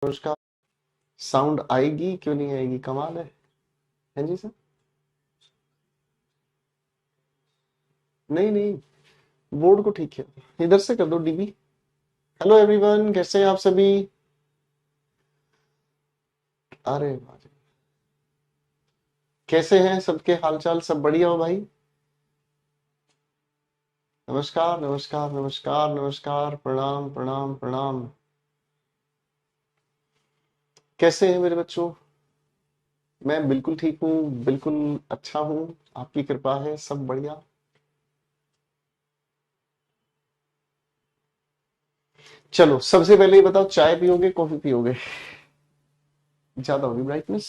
उसका साउंड आएगी क्यों नहीं आएगी, कमाल है जी सर। नहीं नहीं, बोर्ड को ठीक किया, इधर से कर दो डीबी। हेलो एवरीवन, कैसे हैं आप सभी? अरे वाह जी। कैसे हैं, सबके हालचाल सब बढ़िया हो भाई? नमस्कार नमस्कार नमस्कार नमस्कार, प्रणाम प्रणाम प्रणाम। कैसे हैं मेरे बच्चों? मैं बिल्कुल ठीक हूँ, बिल्कुल अच्छा हूँ। आपकी कृपा है, सब बढ़िया। चलो सबसे पहले ये बताओ, चाय पियोगे कॉफी पियोगे? ज्यादा होगी brightness.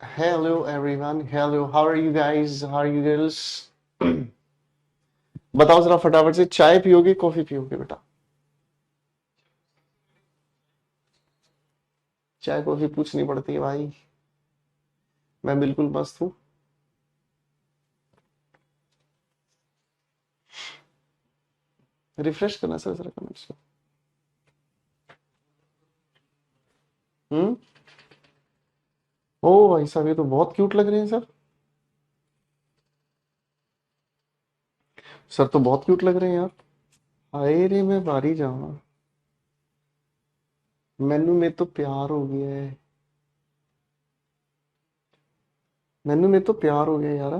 Hello everyone, hello, how are you guys, how are you girls? बताओ जरा फटाफट से, चाय पियोगे कॉफी पियोगे बेटा? चाय कॉफी पूछनी पड़ती है भाई। मैं बिल्कुल मस्त हूँ। रिफ्रेश करना सर जरा कमेंट्स को। हम्म। ओ भाई साहब, ये तो बहुत क्यूट लग रहे हैं सर। सर तो बहुत क्यूट लग रहे हैं यार। हाय रे मैं बारी जाऊंगा। मैनू में तो प्यार हो गया है। मैनू में तो प्यार हो गया यार।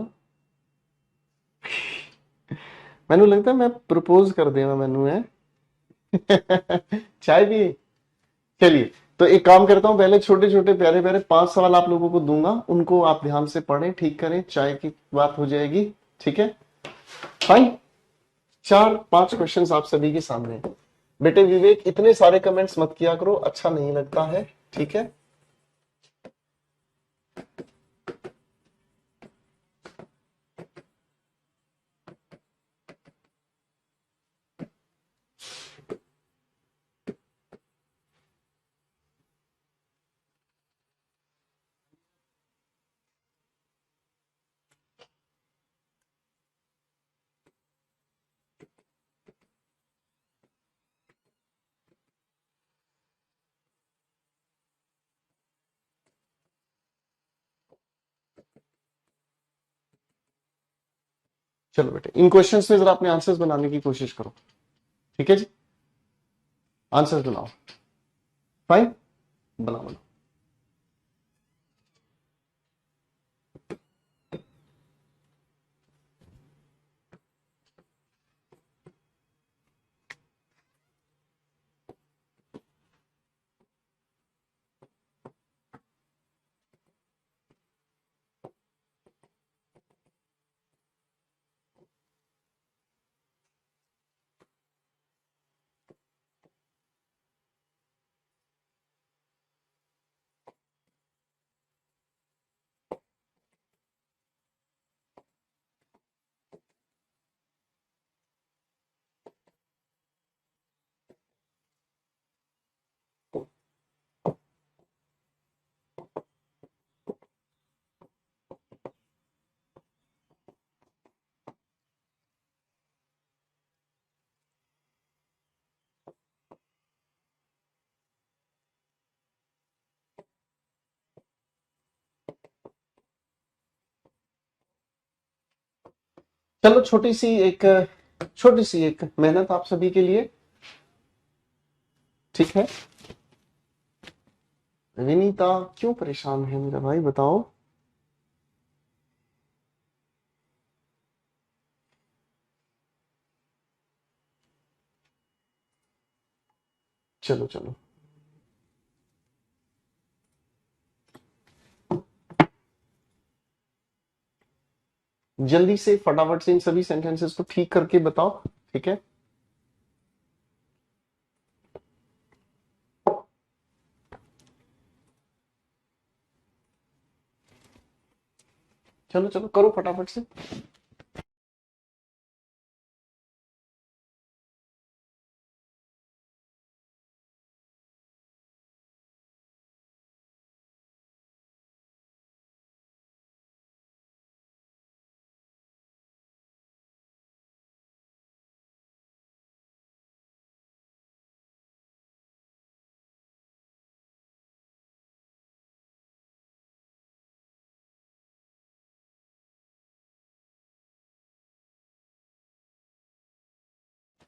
मैनू लगता है मैं प्रपोज कर देगा मैनू है। चाय पिए। चलिए, तो एक काम करता हूँ, पहले छोटे छोटे प्यारे प्यारे 5 सवाल आप लोगों को दूंगा, उनको आप ध्यान से पढ़ें, ठीक करें, चाय की बात हो जाएगी। ठीक है, फाइन। 4 5 क्वेश्चंस आप सभी के सामने हैं। बेटे विवेक, इतने सारे कमेंट्स मत किया करो, अच्छा नहीं लगता है। ठीक है। चलो बेटे, इन क्वेश्चंस में जरा अपने आंसर्स बनाने की कोशिश करो। ठीक है जी, आंसर्स बनाओ। फाइन, बनाओ बनाओ। चलो छोटी सी एक मेहनत आप सभी के लिए। ठीक है। विनीता, क्यों परेशान है मेरा भाई, बताओ। चलो चलो, जल्दी से फटाफट से इन सभी सेंटेंसेस को ठीक करके बताओ। ठीक है। चलो चलो, करो फटाफट से।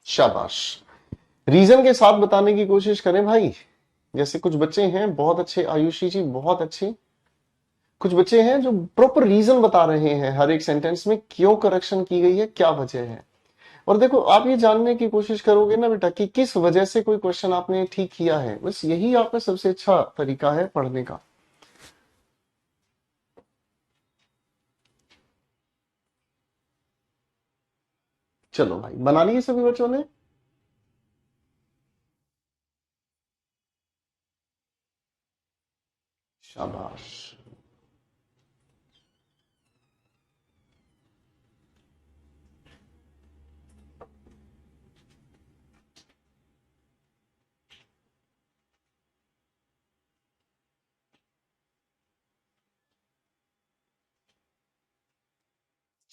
शाबाश। रीजन के साथ बताने की कोशिश करें भाई। जैसे कुछ बच्चे हैं बहुत अच्छे, आयुषी जी बहुत अच्छे, कुछ बच्चे हैं जो प्रॉपर रीजन बता रहे हैं हर एक सेंटेंस में, क्यों करेक्शन की गई है, क्या वजह है। और देखो आप ये जानने की कोशिश करोगे ना बेटा कि किस वजह से कोई क्वेश्चन आपने ठीक किया है, बस यही आपका सबसे अच्छा तरीका है पढ़ने का। चलो भाई बना लिए सभी बच्चों ने। शाबाश।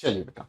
चलिए बेटा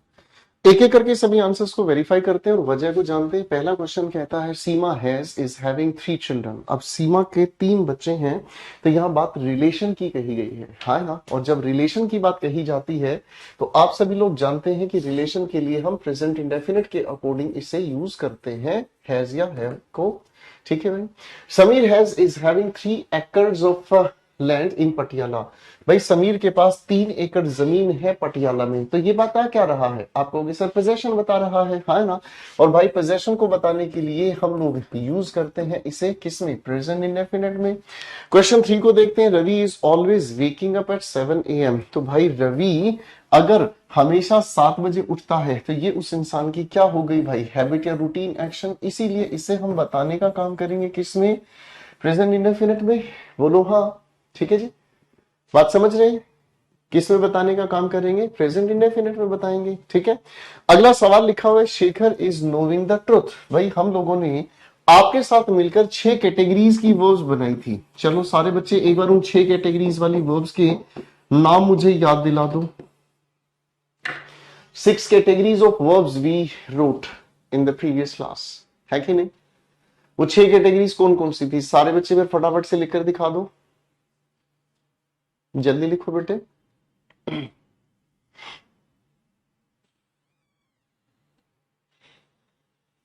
एक एक करके सभी आंसर्स को वेरीफाई करते हैं और वजह को जानते हैं। पहला क्वेश्चन कहता है सीमा हैज इज हैविंग 3 चिल्ड्रन। अब सीमा के 3 बच्चे हैं, तो यहाँ बात रिलेशन की कही गई है ना। और जब रिलेशन की बात कही जाती है तो आप सभी लोग जानते हैं कि रिलेशन के लिए हम प्रेजेंट इंडेफिनिट के अकॉर्डिंग इसे यूज करते हैं, हैज या हैव को। ठीक है भाई। समीर हैज इज हैविंग 3 एकड़ ऑफ लैंड इन पटियाला। भाई समीर के पास 3 एकड़ जमीन है पटियाला में, तो ये बता क्या रहा है, आप कहोगे सर पोजेशन बता रहा है ना। और भाई पोजेशन को बताने के लिए हम लोग यूज करते हैं इसे किसमें, प्रेजेंट इंडेफिनिट में। क्वेश्चन 3 को देखते हैं। Ravi is always waking up at 7 AM। तो भाई रवि अगर हमेशा 7 बजे उठता है तो ये उस इंसान की क्या हो गई भाई, हैबिट या रूटीन एक्शन। इसीलिए इसे हम बताने का काम करेंगे किसमें, प्रेजेंट इंडेफिनिट में। बोलो हाँ। ठीक है जी, बात समझ रहे हैं। किस में बताने का काम करेंगे, प्रेजेंट इंडेफिनिट में बताएंगे। ठीक है। अगला सवाल लिखा हुआ है Shekhar is knowing the truth. भाई हम लोगों ने आपके साथ मिलकर 6 कैटेगरीज की वर्ब्स बनाई थी। चलो सारे बच्चे एक बार उन 6 कैटेगरीज वाली वर्ब्स के नाम मुझे याद दिला दो। 6 categories of verbs we wrote in the previous class, है कि नहीं। वो 6 कैटेगरीज कौन कौन सी थी, सारे बच्चे फिर फटाफट से लिखकर दिखा दो, जल्दी लिखो बेटे।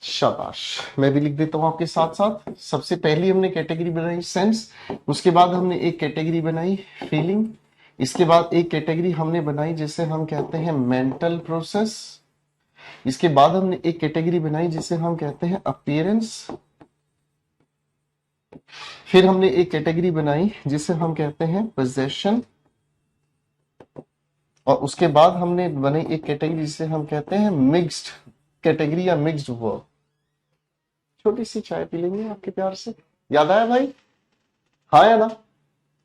शाबाश। मैं भी लिख देता हूं आपके साथ साथ। सबसे पहली हमने कैटेगरी बनाई सेंस, उसके बाद हमने एक कैटेगरी बनाई फीलिंग, इसके बाद एक कैटेगरी हमने बनाई जिसे हम कहते हैं मेंटल प्रोसेस, इसके बाद हमने एक कैटेगरी बनाई जिसे हम कहते हैं अपीयरेंस, फिर हमने एक कैटेगरी बनाई जिसे हम कहते हैं पोजेशन, और उसके बाद हमने बनाई एक कैटेगरी जिसे हम कहते हैं मिक्स्ड कैटेगरी या मिक्स्ड वर्ब। छोटी सी चाय पी लेंगे आपके प्यार से, याद आया भाई, हाँ या ना।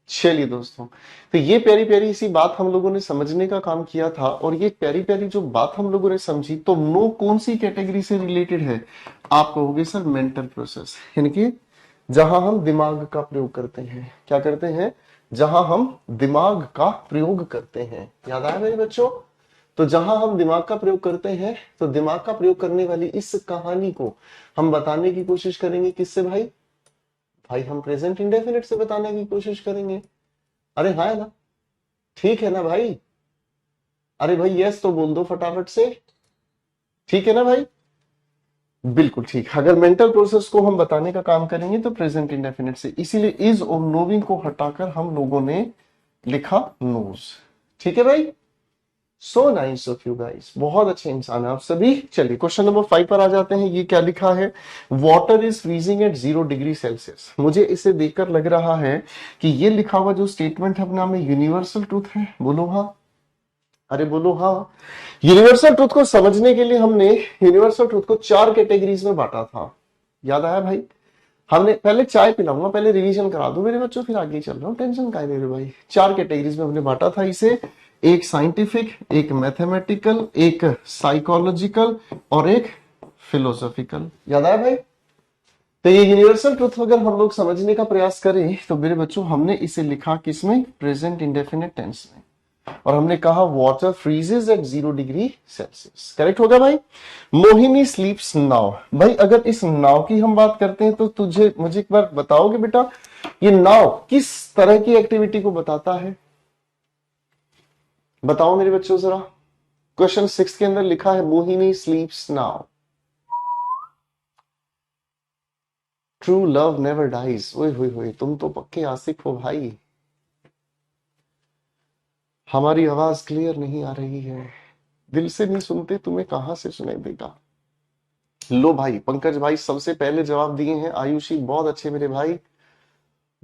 चलिए दोस्तों, तो ये प्यारी प्यारी सी बात हम लोगों ने समझने का काम किया था। और ये प्यारी प्यारी जो बात हम लोगों ने समझी, तो नो कौन सी कैटेगरी से रिलेटेड है, आप कहोगे सर मेंटल प्रोसेस, यानी कि जहां हम दिमाग का प्रयोग करते हैं। क्या करते हैं, जहां हम दिमाग का प्रयोग करते हैं। याद आया मेरे बच्चों। तो जहां हम दिमाग का प्रयोग करते हैं, तो दिमाग का प्रयोग करने वाली इस कहानी को हम बताने की कोशिश करेंगे किससे भाई, भाई हम प्रेजेंट इंडेफिनिट से बताने की कोशिश करेंगे। अरे हाँ है ना, ठीक है ना भाई। अरे भाई यस तो बोल दो फटाफट से, ठीक है ना भाई। बिल्कुल ठीक। अगर मेंटल प्रोसेस को हम बताने का काम करेंगे तो प्रेजेंट इंडेफिनिट से, इसीलिए इज और नोविंग को हटाकर हम लोगों ने लिखा नोज। ठीक है भाई। So nice of you guys, बहुत अच्छे इंसान है आप सभी। चलिए क्वेश्चन नंबर 5 पर आ जाते हैं। ये क्या लिखा है, water is freezing at 0 degree Celsius. मुझे इसे देखकर लग रहा है कि ये लिखा हुआ जो स्टेटमेंट है अपना में यूनिवर्सल ट्रूथ है। बोलो हाँ। अरे बोलो हाँ। यूनिवर्सल ट्रूथ को समझने के लिए हमने यूनिवर्सल ट्रूथ को 4 कैटेगरीज में बांटा था। याद आया भाई। हमने पहले चाय पिलाऊंगा, पहले रिवीजन करा दो मेरे बच्चों, फिर आगे चल रहा हूँ, टेंशन काहे ले रहे हो भाई। 4 कैटेगरीज में हमने बांटा था इसे, एक साइंटिफिक, एक मैथमेटिकल, एक साइकोलॉजिकल और एक फिलोसॉफिकल। याद आया भाई। तो ये यूनिवर्सल ट्रूथ अगर हम लोग समझने का प्रयास करें तो मेरे बच्चों हमने इसे लिखा किसमें, प्रेजेंट इंडेफिनिट टेंस में। और हमने कहा water freezes at 0 degree Celsius. Correct होगा भाई। Mohini sleeps now. भाई अगर इस नाव की हम बात करते हैं तो तुझे मुझे एक बार बताओगे बेटा, ये नाव किस तरह की एक्टिविटी को बताता है, बताओ मेरे बच्चों जरा। क्वेश्चन 6 के अंदर लिखा है Mohini sleeps now. True love never dies. ओए होए होए, तुम तो पक्के आशिक हो भाई। हमारी आवाज क्लियर नहीं आ रही है। दिल से नहीं सुनते, तुम्हें कहां से सुनाई देगा। लो भाई, पंकज भाई सबसे पहले जवाब दिए हैं। आयुषी बहुत अच्छे मेरे भाई,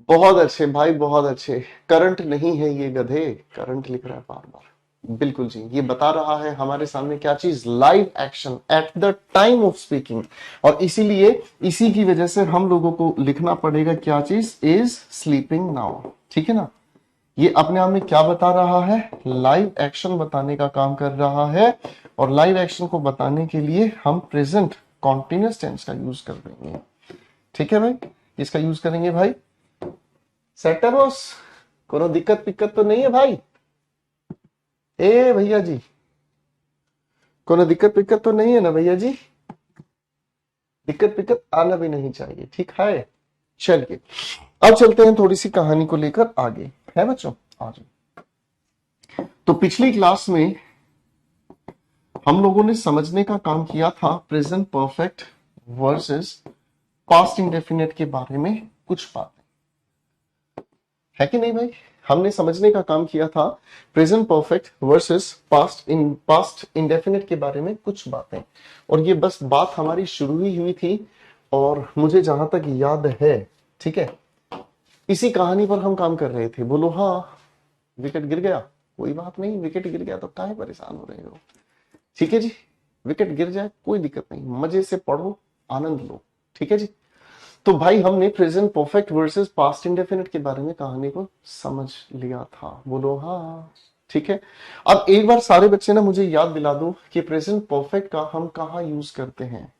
बहुत अच्छे भाई, बहुत अच्छे। करंट नहीं है ये गधे, करंट लिख रहा है बार बार। बिल्कुल जी, ये बता रहा है हमारे सामने क्या चीज, live action at the time of speaking. और इसीलिए इसी की वजह से हम लोगों को लिखना पड़ेगा क्या चीज, इज स्लीपिंग नाउ। ठीक है ना। ये अपने आप में क्या बता रहा है, लाइव एक्शन बताने का काम कर रहा है। और लाइव एक्शन को बताने के लिए हम प्रेजेंट कॉन्टिन्यूअस टेंस का यूज कर देंगे। ठीक है भाई, इसका यूज करेंगे भाई। सेट है बॉस, कोनो दिक्कत पिक्कत तो नहीं है भाई। ए भैया जी, कोनो दिक्कत पिक्कत तो नहीं है ना भैया जी। दिक्कत पिक्कत आना भी नहीं चाहिए, ठीक है। चलिए अब चलते हैं थोड़ी सी कहानी को लेकर आगे, है बच्चों। आ जाओ। तो पिछली क्लास में हम लोगों ने समझने का काम किया था present perfect versus past indefinite के बारे में कुछ बातें, है कि नहीं भाई। हमने समझने का काम किया था present perfect versus past indefinite के बारे में कुछ बातें। और ये बस बात हमारी शुरू ही हुई थी। और मुझे जहां तक याद है, ठीक है, इसी कहानी पर हम काम कर रहे थे। बोलो हाँ। विकेट गिर गया, कोई बात नहीं, विकेट गिर गया तो काहे परेशान हो रहे हो। ठीक है जी, विकेट गिर जाए कोई दिक्कत नहीं, मजे से पढ़ो, आनंद लो। ठीक है जी। तो भाई हमने present perfect versus past indefinite के बारे में कहानी को समझ लिया था। बोलो हाँ। ठीक है। अब एक बार सारे बच्चे ना मुझे याद दिला दो कि प्रेजेंट परफेक्ट का हम कहां यूज करते हैं।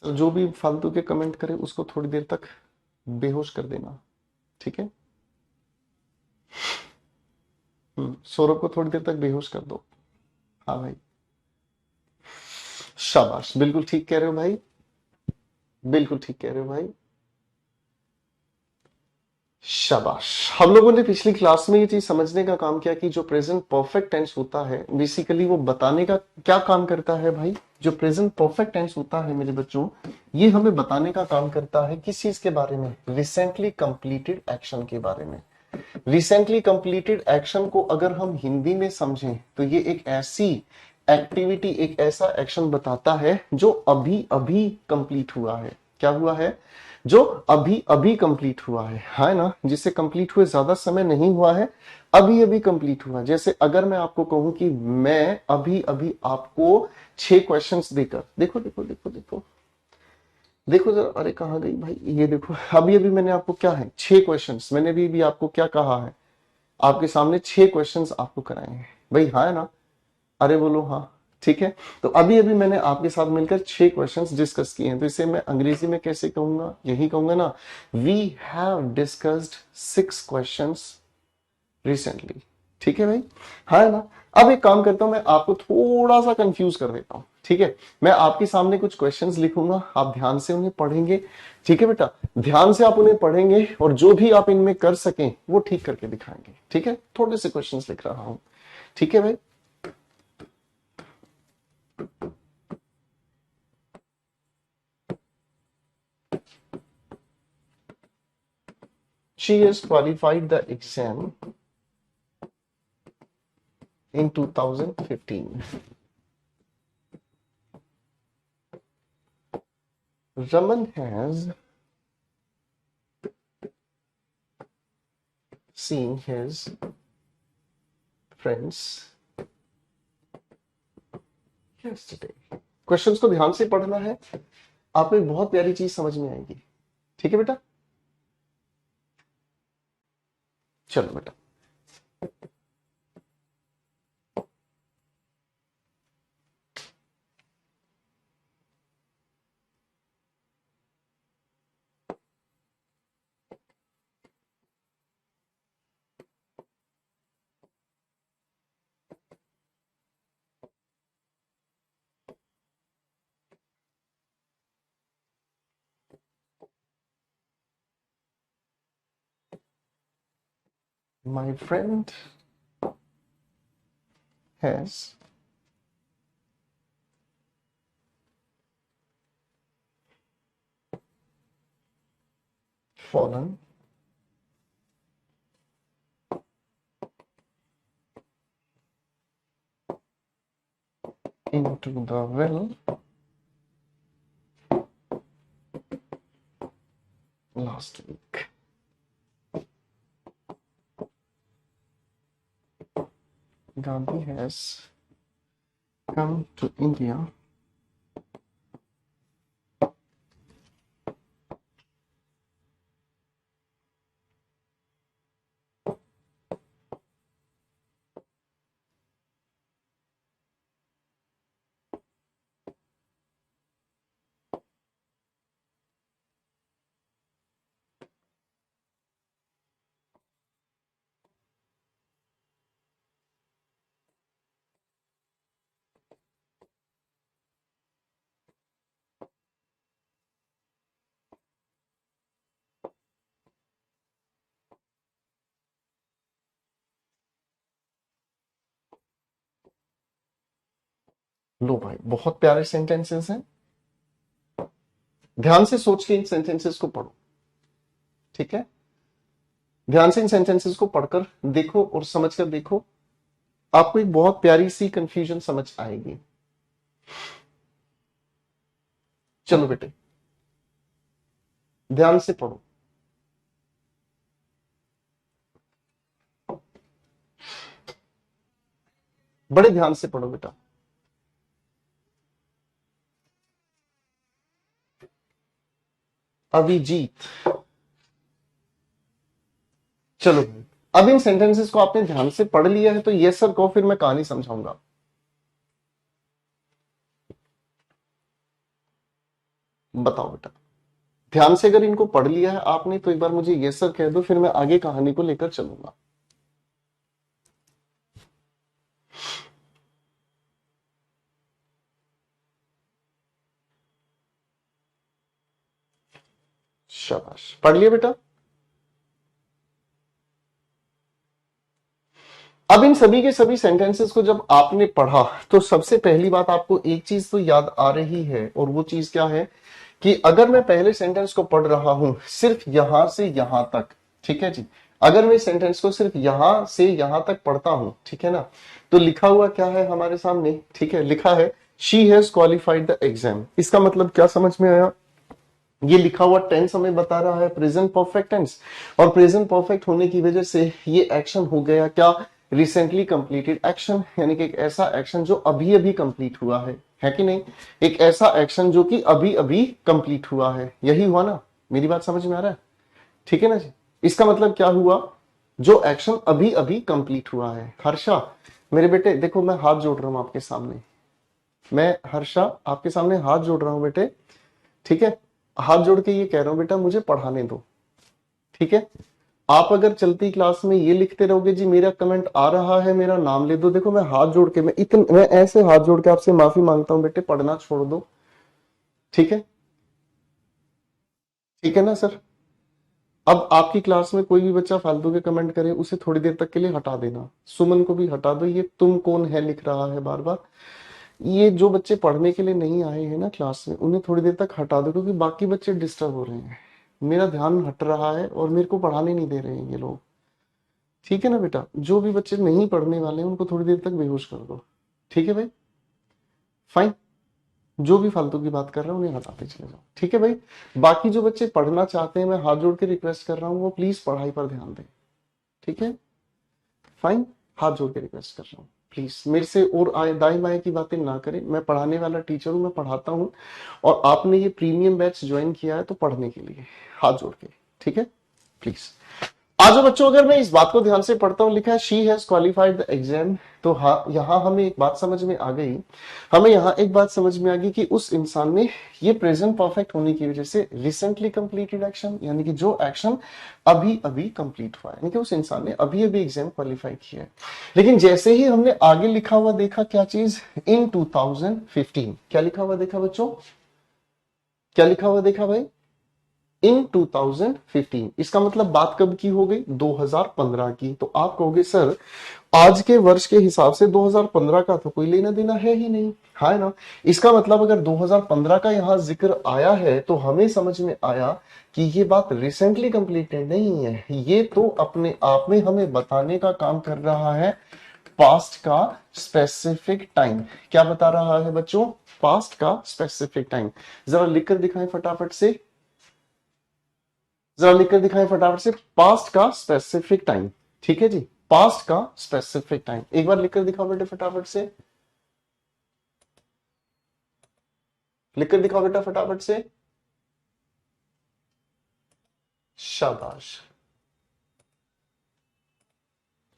सर जो भी फालतू के कमेंट करे उसको थोड़ी देर तक बेहोश कर देना। ठीक है। सौरभ को थोड़ी देर तक बेहोश कर दो। हाँ भाई, शाबाश, बिल्कुल ठीक कह रहे हो भाई, बिल्कुल ठीक कह रहे हो भाई, शाबाश। हम लोगों ने पिछली क्लास में ये चीज समझने का काम किया कि जो प्रेजेंट परफेक्ट टेंस होता है बेसिकली वो बताने का क्या काम करता है भाई। जो प्रेजेंट परफेक्ट टेंस होता है मेरे बच्चों, ये हमें बताने का काम करता है किस चीज के बारे में, रिसेंटली कंप्लीटेड एक्शन के बारे में। रिसेंटली कंप्लीटेड एक्शन को अगर हम हिंदी में समझें तो ये एक ऐसी एक्टिविटी, एक ऐसा एक्शन बताता है जो अभी अभी कंप्लीट हुआ है। क्या हुआ है, जो अभी अभी कंप्लीट हुआ है ना, जिसे कंप्लीट हुए ज्यादा समय नहीं हुआ है, अभी अभी कंप्लीट हुआ। जैसे अगर मैं आपको कहूं कि मैं अभी अभी आपको 6 क्वेश्चंस देकर, देखो देखो देखो देखो देखो जरा, अरे कहाँ गई भाई, ये देखो अभी अभी मैंने आपको क्या है, 6 क्वेश्चंस मैंने भी आपको क्या कहा है, आपके सामने 6 क्वेश्चंस आपको कराए हैं भाई, हाँ है ना। अरे बोलो हाँ। ठीक है। तो अभी अभी मैंने आपके साथ मिलकर 6 क्वेश्चंस डिस्कस किए हैं, तो इसे मैं अंग्रेजी में कैसे कहूंगा, यही कहूंगा ना, we have discussed 6 questions recently. ठीक है भाई, हाँ है ना। अब एक काम करता हूं, मैं आपको थोड़ा सा कंफ्यूज कर देता हूं। ठीक है, मैं आपके सामने कुछ क्वेश्चंस लिखूंगा, आप ध्यान से उन्हें पढ़ेंगे। ठीक है बेटा, ध्यान से आप उन्हें पढ़ेंगे और जो भी आप इनमें कर सकें वो ठीक करके दिखाएंगे। ठीक है, थोड़े से क्वेश्चंस लिख रहा हूं। ठीक है भाई। She has qualified the exam in 2015. Raman has seen his friends yesterday. Questions को ध्यान से पढ़ना है, आपको एक बहुत प्यारी चीज समझ में आएगी। ठीक है बेटा, चलो बेटा। My friend has fallen into the well last week. Gandhi has come to India लो भाई, बहुत प्यारे सेंटेंसेस हैं। ध्यान से सोच के इन सेंटेंसेस को पढ़ो, ठीक है? ध्यान से इन सेंटेंसेस को पढ़कर देखो और समझकर देखो, आपको एक बहुत प्यारी सी कंफ्यूजन समझ आएगी। चलो बेटे, ध्यान से पढ़ो। बड़े ध्यान से पढ़ो बेटा। अभिजीत, चलो अब इन सेंटेंसेस को आपने ध्यान से पढ़ लिया है तो यस सर कहो, फिर मैं कहानी समझाऊंगा। बताओ बेटा, ध्यान से अगर इनको पढ़ लिया है आपने तो एक बार मुझे यस सर कह दो, फिर मैं आगे कहानी को लेकर चलूंगा। शाबाश, पढ़ लिया बेटा। अब इन सभी के सभी सेंटेंसेस को जब आपने पढ़ा तो सबसे पहली बात आपको एक चीज तो याद आ रही है, और वो चीज क्या है कि अगर मैं पहले सेंटेंस को पढ़ रहा हूं सिर्फ यहां से यहां तक, ठीक है जी, अगर मैं सेंटेंस को सिर्फ यहां से यहां तक पढ़ता हूं, ठीक है ना, तो लिखा हुआ क्या है हमारे सामने, ठीक है, लिखा है she has qualified the exam. इसका मतलब क्या समझ में आया? ये लिखा हुआ टेंस हमें बता रहा है प्रेजेंट परफेक्ट टेंस, और प्रेजेंट परफेक्ट होने की वजह से ये एक्शन हो गया क्या? रिसेंटली कंप्लीटेड एक्शन, यानी कि एक ऐसा एक्शन जो अभी अभी कंप्लीट हुआ है कि नहीं? एक ऐसा एक्शन जो कि अभी अभी कंप्लीट हुआ है, यही हुआ ना? मेरी बात समझ में आ रहा है? ठीक है ना जी? इसका मतलब क्या हुआ? जो एक्शन अभी अभी कंप्लीट हुआ है। हर्षा मेरे बेटे देखो, मैं हाथ जोड़ रहा हूं आपके सामने, मैं हर्षा आपके सामने हाथ जोड़ रहा हूं बेटे, ठीक है? हाथ जोड़ के ये कह रहा हूं बेटा मुझे पढ़ाने दो, ठीक है? आप अगर चलती क्लास में ये लिखते रहोगे जी मेरा कमेंट आ रहा है मेरा नाम ले दो, देखो मैं हाथ जोड़ के मैं ऐसे हाथ जोड़ के आपसे माफी मांगता हूं बेटे, पढ़ना छोड़ दो, ठीक है? ठीक है ना सर? अब आपकी क्लास में कोई भी बच्चा फालतू के कमेंट करे उसे थोड़ी देर तक के लिए हटा देना। सुमन को भी हटा दो, ये तुम कौन है लिख रहा है बार बार। ये जो बच्चे पढ़ने के लिए नहीं आए हैं ना क्लास में, उन्हें थोड़ी देर तक हटा दो, क्योंकि बाकी बच्चे डिस्टर्ब हो रहे हैं, मेरा ध्यान हट रहा है और मेरे को पढ़ाने नहीं दे रहे हैं ये लोग। ठीक है ना बेटा? जो भी बच्चे नहीं पढ़ने वाले हैं उनको थोड़ी देर तक बेहोश कर दो, ठीक है भाई? फाइन, जो भी फालतू की बात कर रहा हूँ उन्हें हटाते चले जाओ, ठीक है भाई? बाकी जो बच्चे पढ़ना चाहते हैं मैं हाथ जोड़ के रिक्वेस्ट कर रहा हूँ वो प्लीज पढ़ाई पर ध्यान दें, ठीक है? फाइन, हाथ जोड़ के रिक्वेस्ट कर रहा हूँ, प्लीज मेरे से और आए दाएं बाएं की बातें ना करें। मैं पढ़ाने वाला टीचर हूँ, मैं पढ़ाता हूँ, और आपने ये प्रीमियम बैच ज्वाइन किया है तो पढ़ने के लिए, हाथ जोड़ के, ठीक है? प्लीज आज बच्चों, अगर मैं इस बात को ध्यान से पढ़ता हूं, लिखा है she has qualified the exam, तो हाँ यहां हमें एक बात समझ में आ गई, हमें यहां एक बात समझ में आ गई कि उस इंसान ने ये प्रेजेंट परफेक्ट होने की वजह से रिसेंटली कंप्लीटेड एक्शन, यानी कि जो एक्शन अभी अभी कंप्लीट हुआ है, यानी कि उस इंसान ने अभी अभी एग्जाम क्वालिफाई किया है। लेकिन जैसे ही हमने आगे लिखा हुआ देखा क्या चीज, इन 2015, क्या लिखा हुआ देखा बच्चों? क्या लिखा हुआ देखा भाई? इन 2015। इसका मतलब बात कब की हो गई? 2015 की। तो आप कहोगे सर आज के वर्ष के हिसाब से 2015 का तो कोई लेना देना है ही नहीं, है ना। इसका मतलब अगर 2015 का यहां जिक्र आया है तो हमें समझ में आया कि ये बात रिसेंटली कंप्लीटेड नहीं है, ये तो अपने आप में हमें बताने का काम कर रहा है पास्ट का स्पेसिफिक टाइम। क्या बता रहा है बच्चों? पास्ट का स्पेसिफिक टाइम। जरा लिखकर दिखाएं फटाफट से, जरा लिखकर दिखाएं फटाफट से, पास्ट का स्पेसिफिक टाइम। ठीक है जी, पास्ट का स्पेसिफिक टाइम एक बार लिखकर दिखाओ बेटे फटाफट से, लिखकर दिखाओ बेटा फटाफट से। शाबाश,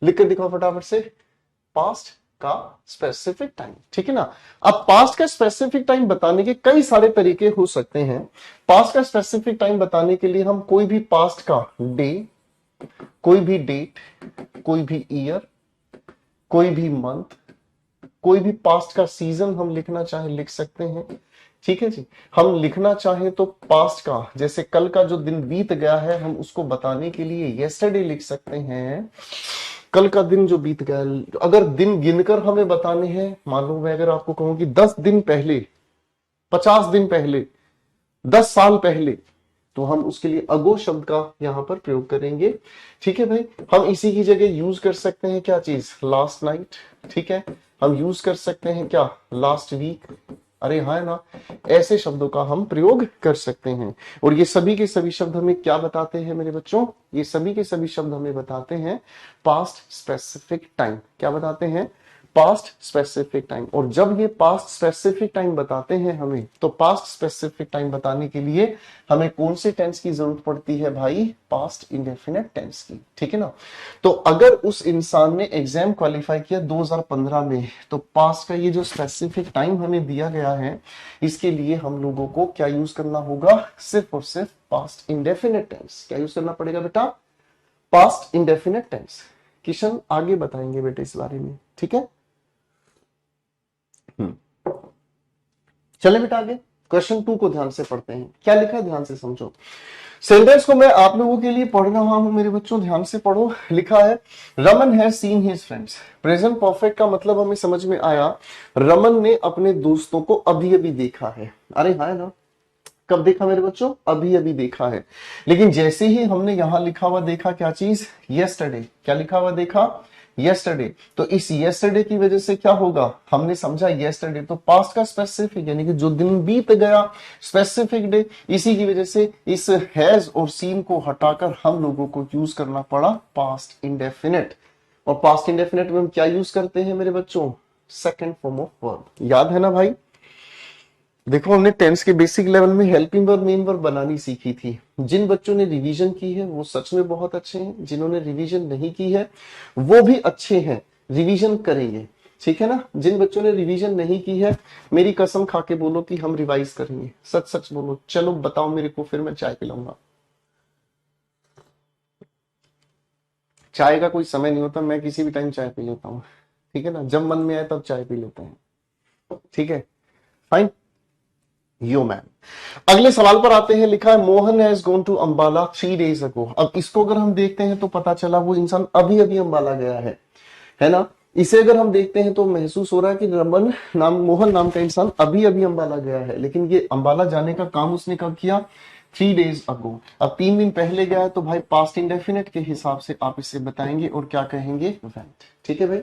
लिखकर दिखाओ फटाफट से, पास्ट का स्पेसिफिक टाइम। ठीक है ना। अब पास्ट का स्पेसिफिक टाइम बताने के कई सारे तरीके हो सकते हैं। पास्ट का स्पेसिफिक टाइम बताने के लिए हम कोई भी पास्ट का डे, कोई भी डेट, कोई भी ईयर, कोई भी मंथ, कोई भी पास्ट का सीजन हम लिखना चाहे लिख सकते हैं। ठीक है जी। हम लिखना चाहे तो पास्ट का, जैसे कल का जो दिन बीत गया है हम उसको बताने के लिए यस्टरडे लिख सकते हैं। कल का दिन जो बीत गया, अगर दिन गिनकर हमें बताने हैं, मान लो मैं अगर आपको कहूं कि 10 दिन पहले, 50 दिन पहले, 10 साल पहले, तो हम उसके लिए अगो शब्द का यहां पर प्रयोग करेंगे। ठीक है भाई। हम इसी की जगह यूज कर सकते हैं क्या चीज? Last night. ठीक है। हम यूज कर सकते हैं क्या? Last week. अरे हाँ ना, ऐसे शब्दों का हम प्रयोग कर सकते हैं। और ये सभी के सभी शब्द हमें क्या बताते हैं मेरे बच्चों? ये सभी के सभी शब्द हमें बताते हैं पास्ट स्पेसिफिक टाइम। क्या बताते हैं? Past specific time. और जब ये पास्ट स्पेसिफिक टाइम बताते हैं हमें, तो पास्ट स्पेसिफिक टाइम बताने के लिए हमें कौन से टेंस की जरूरत पड़ती है भाई? पास्ट इंडेफिनिट टेंस की। ठीक है ना। तो अगर उस इंसान ने एग्जाम क्वालिफाई किया 2015 में, तो पास्ट का ये जो स्पेसिफिक टाइम हमें दिया गया है, इसके लिए हम लोगों को क्या यूज करना होगा? सिर्फ और सिर्फ पास्ट इंडेफिनिट टेंस। क्या यूज करना पड़ेगा बेटा? Past indefinite tense. किशन आगे बताएंगे बेटे इस बारे में। ठीक है। चले बेटा आगे, क्वेश्चन 2 को ध्यान से पढ़ते हैं। क्या लिखा है ध्यान से समझो। सेंटेंस को मैं आप लोगों के लिए पढ़ रहा हूं मेरे बच्चों, ध्यान से पढ़ो। लिखा है Raman has seen his friends. Present perfect का मतलब हमें समझ में आया, रमन ने अपने दोस्तों को अभी अभी देखा है। अरे हाँ ना, कब देखा मेरे बच्चों? अभी अभी देखा है। लेकिन जैसे ही हमने यहां लिखा हुआ देखा क्या चीज? यस्टरडे। क्या लिखा हुआ देखा? यस्टरडे। तो इस यस्टरडे की वजह से क्या होगा? हमने समझा यस्टरडे तो पास्ट का स्पेसिफिक, यानी कि जो दिन बीत गया, स्पेसिफिक डे। इसी की वजह से इस हैज और सीन को हटाकर हम लोगों को यूज करना पड़ा पास्ट इंडेफिनिट। और पास्ट इंडेफिनिट में हम क्या यूज करते हैं मेरे बच्चों? Second form of verb. याद है ना भाई? देखो हमने टेंस के बेसिक लेवल में हेल्पिंग वर्ब, मेन वर्ब बनानी सीखी थी। जिन बच्चों ने रिवीजन की है वो सच में बहुत अच्छे हैं, जिन्होंने रिवीजन नहीं की है वो भी अच्छे हैं, रिवीजन करेंगे। ठीक है ना। जिन बच्चों ने रिवीजन नहीं की है, मेरी कसम खा के बोलो कि हम रिवाइज करेंगे। सच सच बोलो, चलो बताओ मेरे को, फिर मैं चाय पिलाऊंगा। चाय का कोई समय नहीं होता, मैं किसी भी टाइम चाय पी लेता हूँ। ठीक है ना, जब मन में आए तब चाय पी लेते हैं। ठीक है, फाइन। यो मैम। अगले सवाल पर आते हैं। लिखा है Mohan has gone to Ambala 3 days ago. अब इसको अगर हम देखते हैं तो पता चला वो इंसान अभी अभी अंबाला गया है ना। इसे अगर हम देखते हैं तो महसूस हो रहा है कि रमन नाम, मोहन नाम का इंसान अभी अभी अंबाला गया है। लेकिन ये अंबाला जाने का काम उसने कब किया? 3 days अगो। अब 3 दिन पहले गया है, तो भाई पास्ट इंडेफिनिट के हिसाब से आप इसे बताएंगे और क्या कहेंगे? वेंट। ठीक है भाई,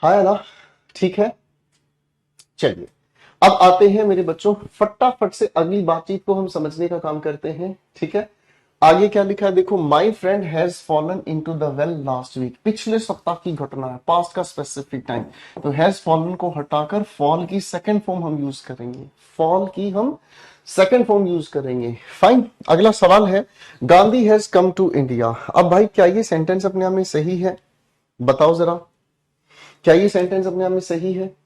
हाँ ना, ठीक है। चलिए अब आते हैं मेरे बच्चों, फटाफट से अगली बातचीत को हम समझने का काम करते हैं। ठीक है। आगे क्या लिखा है देखो, my friend has fallen into the well last week. पिछले सप्ताह की घटना है, पास्ट का स्पेसिफिक टाइम। तो हैज फॉलन को हटाकर फॉल की सेकंड फॉर्म हम यूज करेंगे, फॉल की हम सेकंड फॉर्म यूज करेंगे। फाइन। अगला सवाल है, Gandhi has come to India. अब भाई क्या ये सेंटेंस अपने आप में सही है? बताओ जरा, क्या ये सेंटेंस अपने आप में सही है?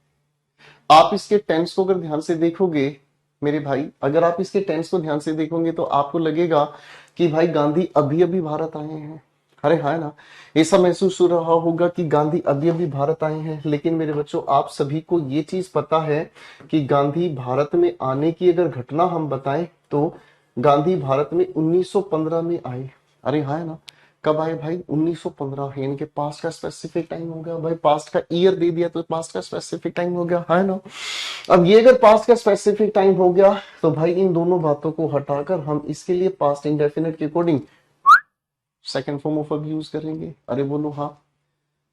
आप इसके टेंस को अगर ध्यान से देखोगे मेरे भाई, अगर आप इसके टेंस को ध्यान से देखोगे तो आपको लगेगा कि भाई गांधी अभी अभी भारत आए हैं। अरे हाँ ना, ऐसा महसूस हो रहा होगा कि गांधी अभी अभी भारत आए हैं। लेकिन मेरे बच्चों आप सभी को ये चीज पता है कि गांधी भारत में आने की अगर घटना हम बताएं तो गांधी भारत में 1915 में आए। अरे हाँ है ना, कब आए भाई? 1915 है, इनके पास्ट का स्पेसिफिक टाइम हो गया भाई, पास्ट का ईयर दे दिया तो पास्ट का स्पेसिफिक टाइम हो गया, है ना। अब ये अगर पास्ट का स्पेसिफिक टाइम हो गया तो भाई इन दोनों बातों को हटाकर हम इसके लिए पास्ट इंडेफिनिट के according second form of verb use करेंगे। अरे बोलो हाँ,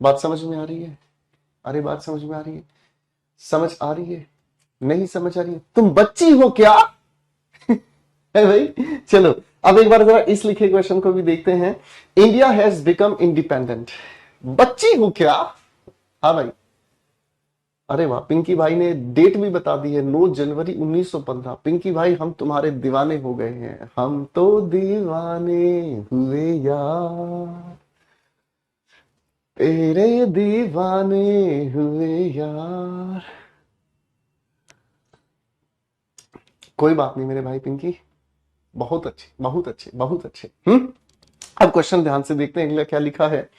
बात समझ में आ रही है? अरे बात समझ में आ रही है? समझ आ रही है? नहीं समझ आ रही है? तुम बच्ची हो क्या? है भाई। चलो अब एक बार जरा इस लिखे क्वेश्चन को भी देखते हैं। India has become independent. बच्ची हो क्या? हाँ भाई। अरे वाह, पिंकी भाई ने डेट भी बता दी है, 9 जनवरी 1915। पिंकी भाई हम तुम्हारे दीवाने हो गए हैं, हम तो दीवाने हुए यार, तेरे दीवाने हुए यार। कोई बात नहीं मेरे भाई पिंकी, बहुत अच्छे बहुत अच्छे बहुत अच्छे। अब क्वेश्चन ध्यान से देखते हैं क्या लिखा है।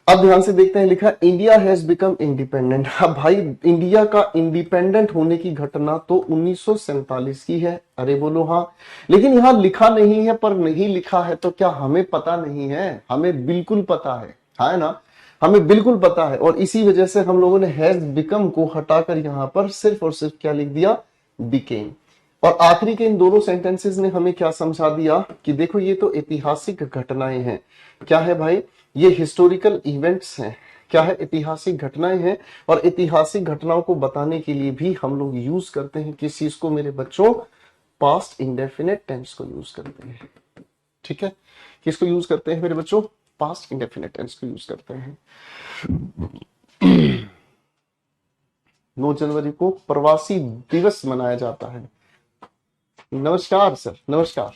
अब ध्यान से देखते हैं, लिखा इंडिया हैज बिकम इंडिपेंडेंट। अब भाई इंडिया का इंडिपेंडेंट होने की घटना तो 1947 की है। अरे बोलो हाँ। लेकिन यहां लिखा नहीं है, पर नहीं लिखा है तो क्या हमें पता नहीं है? हमें बिल्कुल पता है ना। हमें बिल्कुल पता है, और इसी वजह से हम लोगों ने हैज बिकम को हटाकर यहां पर सिर्फ और सिर्फ क्या लिख दिया? बिकेम। और आखिरी के इन दोनों सेंटेंसेस ने हमें क्या समझा दिया कि देखो ये तो ऐतिहासिक घटनाएं हैं। क्या है भाई? ये हिस्टोरिकल इवेंट्स हैं। क्या है? ऐतिहासिक घटनाएं हैं। और ऐतिहासिक घटनाओं को बताने के लिए भी हम लोग यूज करते हैं किस चीज को मेरे बच्चों? पास्ट इंडेफिनिट टेंस को यूज करते हैं। ठीक है, किसको यूज करते हैं मेरे बच्चों? पास्ट इंडेफिनिट टेंस को यूज करते हैं। 9 जनवरी को प्रवासी दिवस मनाया जाता है। नमस्कार सर, नमस्कार।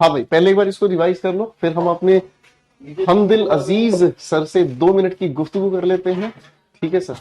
हाँ भाई, पहले एक बार इसको रिवाइज कर लो, फिर हम अपने हम दिल अजीज सर से 2 मिनट की गुफ्तगू कर लेते हैं। ठीक है सर।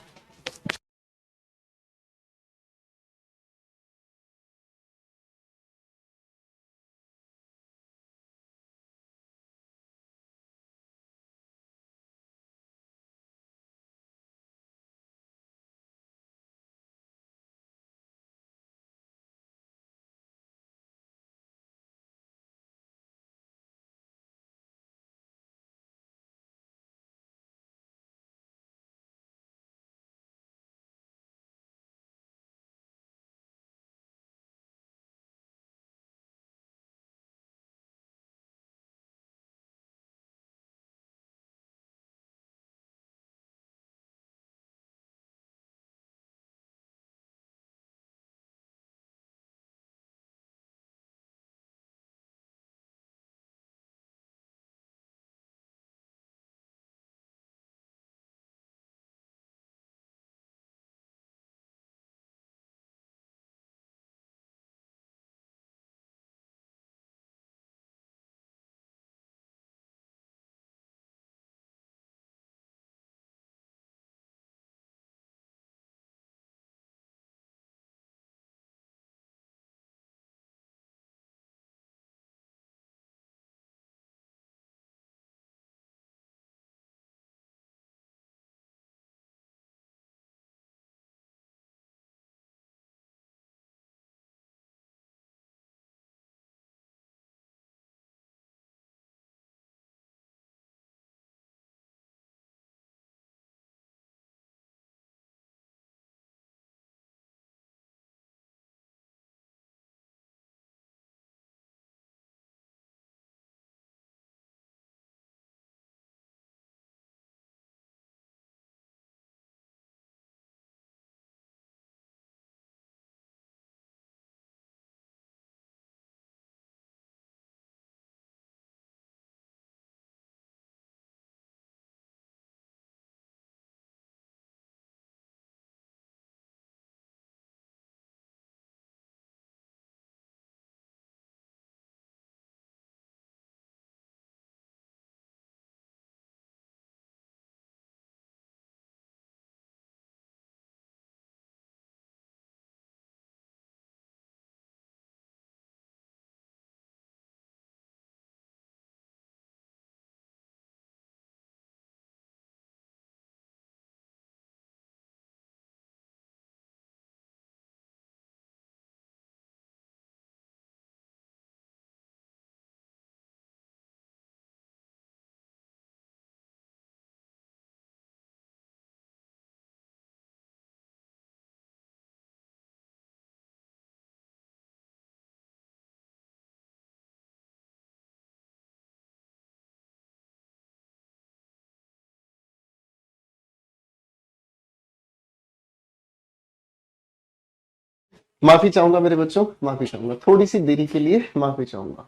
माफी चाहूंगा मेरे बच्चों, माफी चाहूंगा, थोड़ी सी देरी के लिए माफी चाहूंगा।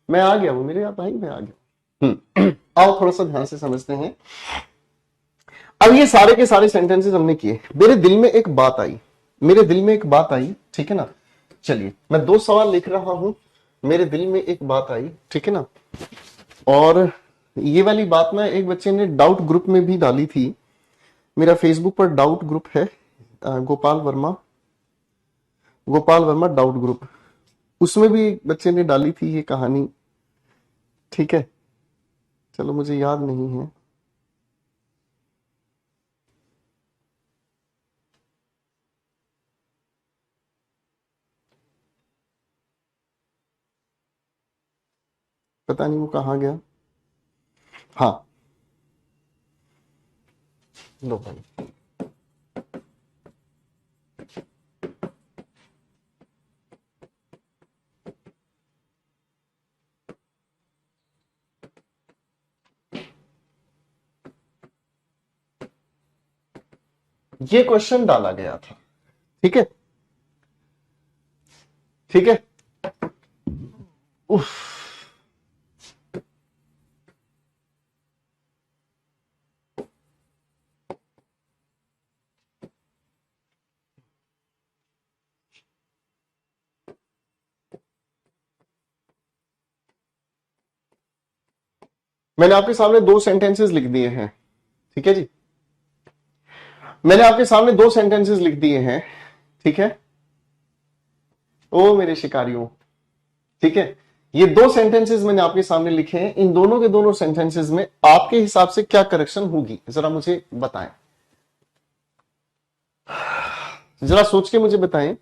मैं आ गया हूं मेरे यहाँ भाई, मैं आ गया। आओ थोड़ा सा ध्यान से समझते हैं। अब ये सारे के सारे सेंटेंसेस हमने किए, मेरे दिल में एक बात आई, मेरे दिल में एक बात आई, ठीक है ना। चलिए मैं दो सवाल लिख रहा हूं, मेरे दिल में एक बात आई, ठीक है ना। और ये वाली बात ना एक बच्चे ने डाउट ग्रुप में भी डाली थी, मेरा फेसबुक पर डाउट ग्रुप है, गोपाल वर्मा, गोपाल वर्मा डाउट ग्रुप, उसमें भी एक बच्चे ने डाली थी ये कहानी, ठीक है। चलो मुझे याद नहीं है। पता नहीं वो कहाँ गया। हाँ लो भाई, ये क्वेश्चन डाला गया था, ठीक है, ठीक है। उफ, मैंने आपके सामने दो सेंटेंसेस लिख दिए हैं, ठीक है जी, मैंने आपके सामने दो सेंटेंसेस लिख दिए हैं, ठीक है। ओ मेरे शिकारियों, ठीक है, ये दो सेंटेंसेस मैंने आपके सामने लिखे हैं, इन दोनों के दोनों सेंटेंसेस में आपके हिसाब से क्या करेक्शन होगी, जरा मुझे बताएं, जरा सोच के मुझे बताएं,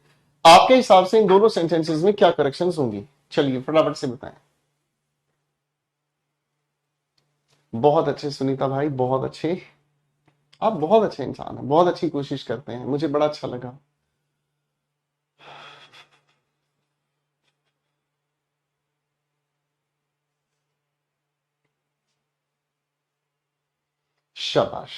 आपके हिसाब से इन दोनों सेंटेंसेस में क्या करेक्शंस होंगी, चलिए फटाफट से बताएं। बहुत अच्छे सुनीता भाई, बहुत अच्छे, आप बहुत अच्छे इंसान हैं, बहुत अच्छी कोशिश करते हैं, मुझे बड़ा अच्छा लगा। शाबाश।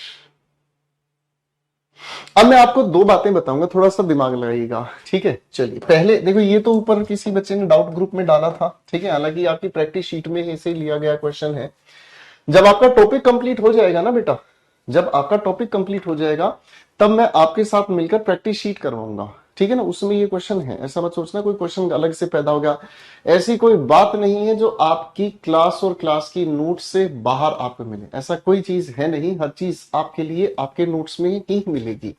अब मैं आपको दो बातें बताऊंगा, थोड़ा सा दिमाग लगाइएगा, ठीक है। चलिए पहले देखो, ये तो ऊपर किसी बच्चे ने डाउट ग्रुप में डाला था, ठीक है, हालांकि आपकी प्रैक्टिस शीट में ऐसे ही लिया गया क्वेश्चन है। जब आपका टॉपिक कंप्लीट हो जाएगा ना बेटा, जब आपका टॉपिक कंप्लीट हो जाएगा तब मैं आपके साथ मिलकर प्रैक्टिस शीट करवाऊंगा, ठीक है ना, उसमें ये क्वेश्चन है, ऐसा मत सोचना कोई क्वेश्चन अलग से पैदा हो गया, ऐसी कोई बात नहीं है जो आपकी क्लास और क्लास की नोट से बाहर आपको मिले, ऐसा कोई चीज है नहीं, हर चीज आपके लिए आपके नोट्स में ही मिलेगी।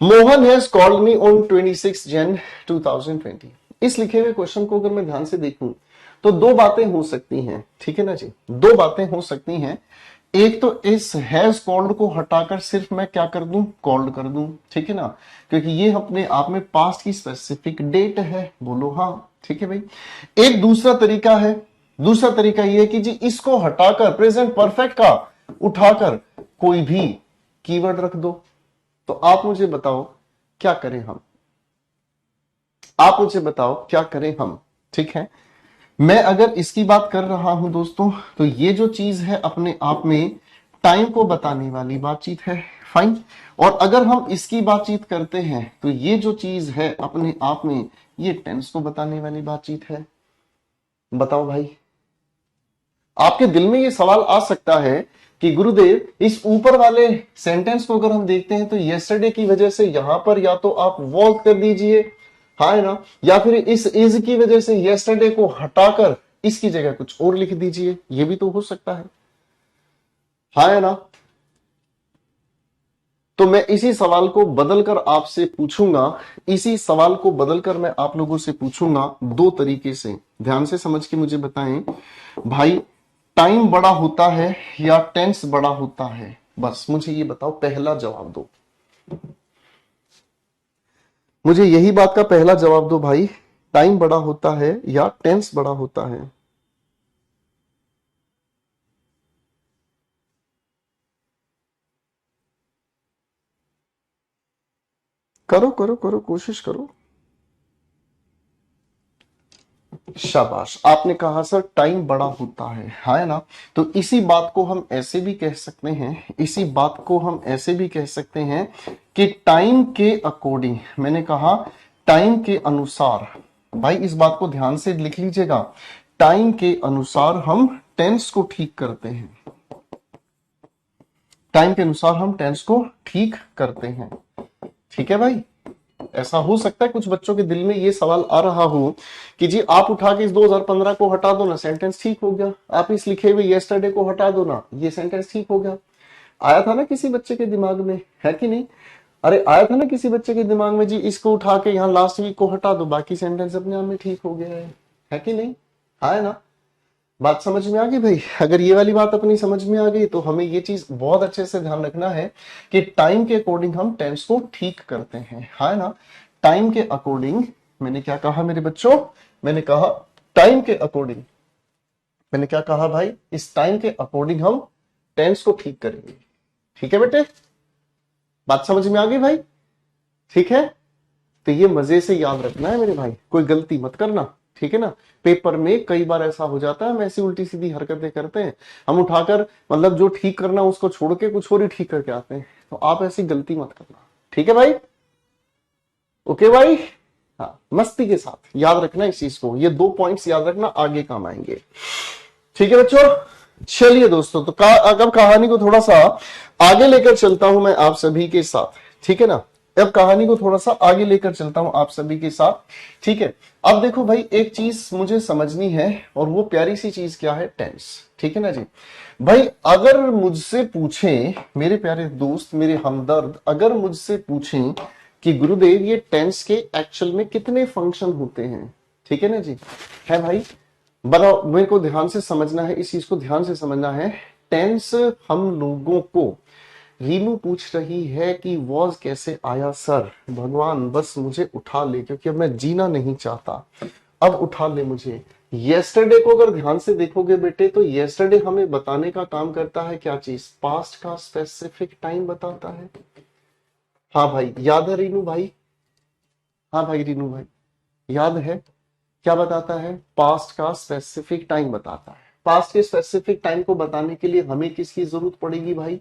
Mohan has called me on 26 जन 2020, इस लिखे हुए क्वेश्चन को अगर मैं ध्यान से देखूं तो दो बातें हो सकती हैं, ठीक है ना जी, दो बातें हो सकती हैं। एक तो इस हैज कॉल्ड को हटाकर सिर्फ मैं क्या कर दूं, कॉल्ड कर दूं, ठीक है ना, क्योंकि ये अपने आप में पास्ट की स्पेसिफिक डेट है, बोलो हाँ, ठीक है भाई। एक दूसरा तरीका है, दूसरा तरीका ये है कि जी इसको हटाकर प्रेजेंट परफेक्ट का उठाकर कोई भी कीवर्ड रख दो। तो आप मुझे बताओ क्या करें हम, आप मुझे बताओ क्या करें हम, ठीक है। मैं अगर इसकी बात कर रहा हूं दोस्तों, तो ये जो चीज है अपने आप में टाइम को बताने वाली बातचीत है, फाइन। और अगर हम इसकी बातचीत करते हैं तो ये जो चीज है अपने आप में ये टेंस को बताने वाली बातचीत है। बताओ भाई, आपके दिल में ये सवाल आ सकता है कि गुरुदेव इस ऊपर वाले सेंटेंस को अगर हम देखते हैं तो यस्टरडे की वजह से यहां पर या तो आप वॉक कर दीजिए, हाँ है ना, या फिर इस इज की वजह से यस्टरडे को हटाकर इसकी जगह कुछ और लिख दीजिए, ये भी तो हो सकता है, हाँ है ना। तो मैं इसी सवाल को बदलकर आपसे पूछूंगा, इसी सवाल को बदलकर मैं आप लोगों से पूछूंगा दो तरीके से, ध्यान से समझ के मुझे बताएं भाई, टाइम बड़ा होता है या टेंस बड़ा होता है, बस मुझे ये बताओ, पहला जवाब दो, मुझे यही बात का पहला जवाब दो भाई, टाइम बड़ा होता है या टेंस बड़ा होता है। करो करो करो, कोशिश करो। शाबाश, आपने कहा सर टाइम बड़ा होता है ना। तो इसी बात को हम ऐसे भी कह सकते हैं, इसी बात को हम ऐसे भी कह सकते हैं कि टाइम के अकॉर्डिंग, मैंने कहा टाइम के अनुसार, भाई इस बात को ध्यान से लिख लीजिएगा, टाइम के अनुसार हम टेंस को ठीक करते हैं, टाइम के अनुसार हम टेंस को ठीक करते हैं। ठीक है भाई, ऐसा हो सकता है कुछ बच्चों के दिल में ये सवाल आ रहा हो कि जी आप उठा के इस 2015 को हटा दो ना, सेंटेंस ठीक हो गया, आप इस लिखे हुए यस्टरडे को हटा दो ना, ये सेंटेंस ठीक हो गया। आया था ना किसी बच्चे के दिमाग में, है कि नहीं? अरे आया था ना किसी बच्चे के दिमाग में, जी इसको उठा के यहाँ लास्ट वीक को हटा दो, बाकी सेंटेंस अपने आप में ठीक हो गया है कि नहीं? आया ना? बात समझ में आ गई भाई? अगर ये वाली बात अपनी समझ में आ गई तो हमें ये चीज बहुत अच्छे से ध्यान रखना है कि टाइम के अकॉर्डिंग हम टेंस को ठीक करते हैं, है ना? टाइम के अकॉर्डिंग, मैंने क्या कहा मेरे बच्चों? मैंने कहा टाइम के अकॉर्डिंग, मैंने क्या कहा भाई? इस टाइम के अकॉर्डिंग हम टेंस को ठीक करेंगे। ठीक है बेटे, बात समझ में आ गई भाई? ठीक है, तो ये मजे से याद रखना है मेरे भाई, कोई गलती मत करना। ठीक है ना? पेपर में कई बार ऐसा हो जाता है, हम ऐसी उल्टी सीधी हरकतें करते हैं, हम उठाकर मतलब जो ठीक करना उसको छोड़ के कुछ और ही ठीक करके आते हैं, तो आप ऐसी गलती मत करना। ठीक है भाई? ओके भाई? हाँ, मस्ती के साथ याद रखना इस चीज को, ये 2 पॉइंट्स याद रखना, आगे काम आएंगे। ठीक है बच्चों, चलिए दोस्तों, तो अब कहानी को थोड़ा सा आगे लेकर चलता हूं मैं आप सभी के साथ। ठीक है ना? अब कहानी को थोड़ा सा आगे लेकर चलता हूं आप सभी के साथ। ठीक है, अब देखो भाई, एक चीज मुझे समझनी है, और वो प्यारी सी चीज क्या है? टेंस। ठीक है ना जी भाई? अगर मुझसे पूछें मेरे प्यारे दोस्त, मेरे हमदर्द, अगर मुझसे पूछें कि गुरुदेव ये टेंस के एक्चुअल में कितने फंक्शन होते हैं, ठीक है ना जी, है भाई, बताओ, मेरे को ध्यान से समझना है, इस चीज को ध्यान से समझना है। टेंस हम लोगों को, रीनू पूछ रही है कि वॉज कैसे आया सर? भगवान बस मुझे उठा ले, क्योंकि अब मैं जीना नहीं चाहता, अब उठा ले मुझे। येस्टरडे को अगर ध्यान से देखोगे बेटे, तो येस्टरडे हमें बताने का काम करता है क्या चीज? पास्ट का स्पेसिफिक टाइम बताता है। हाँ भाई, याद है रीनू भाई? हाँ भाई रीनू भाई, याद है? क्या बताता है? पास्ट का स्पेसिफिक टाइम बताता है। पास्ट के स्पेसिफिक टाइम को बताने के लिए हमें किसकी जरूरत पड़ेगी भाई?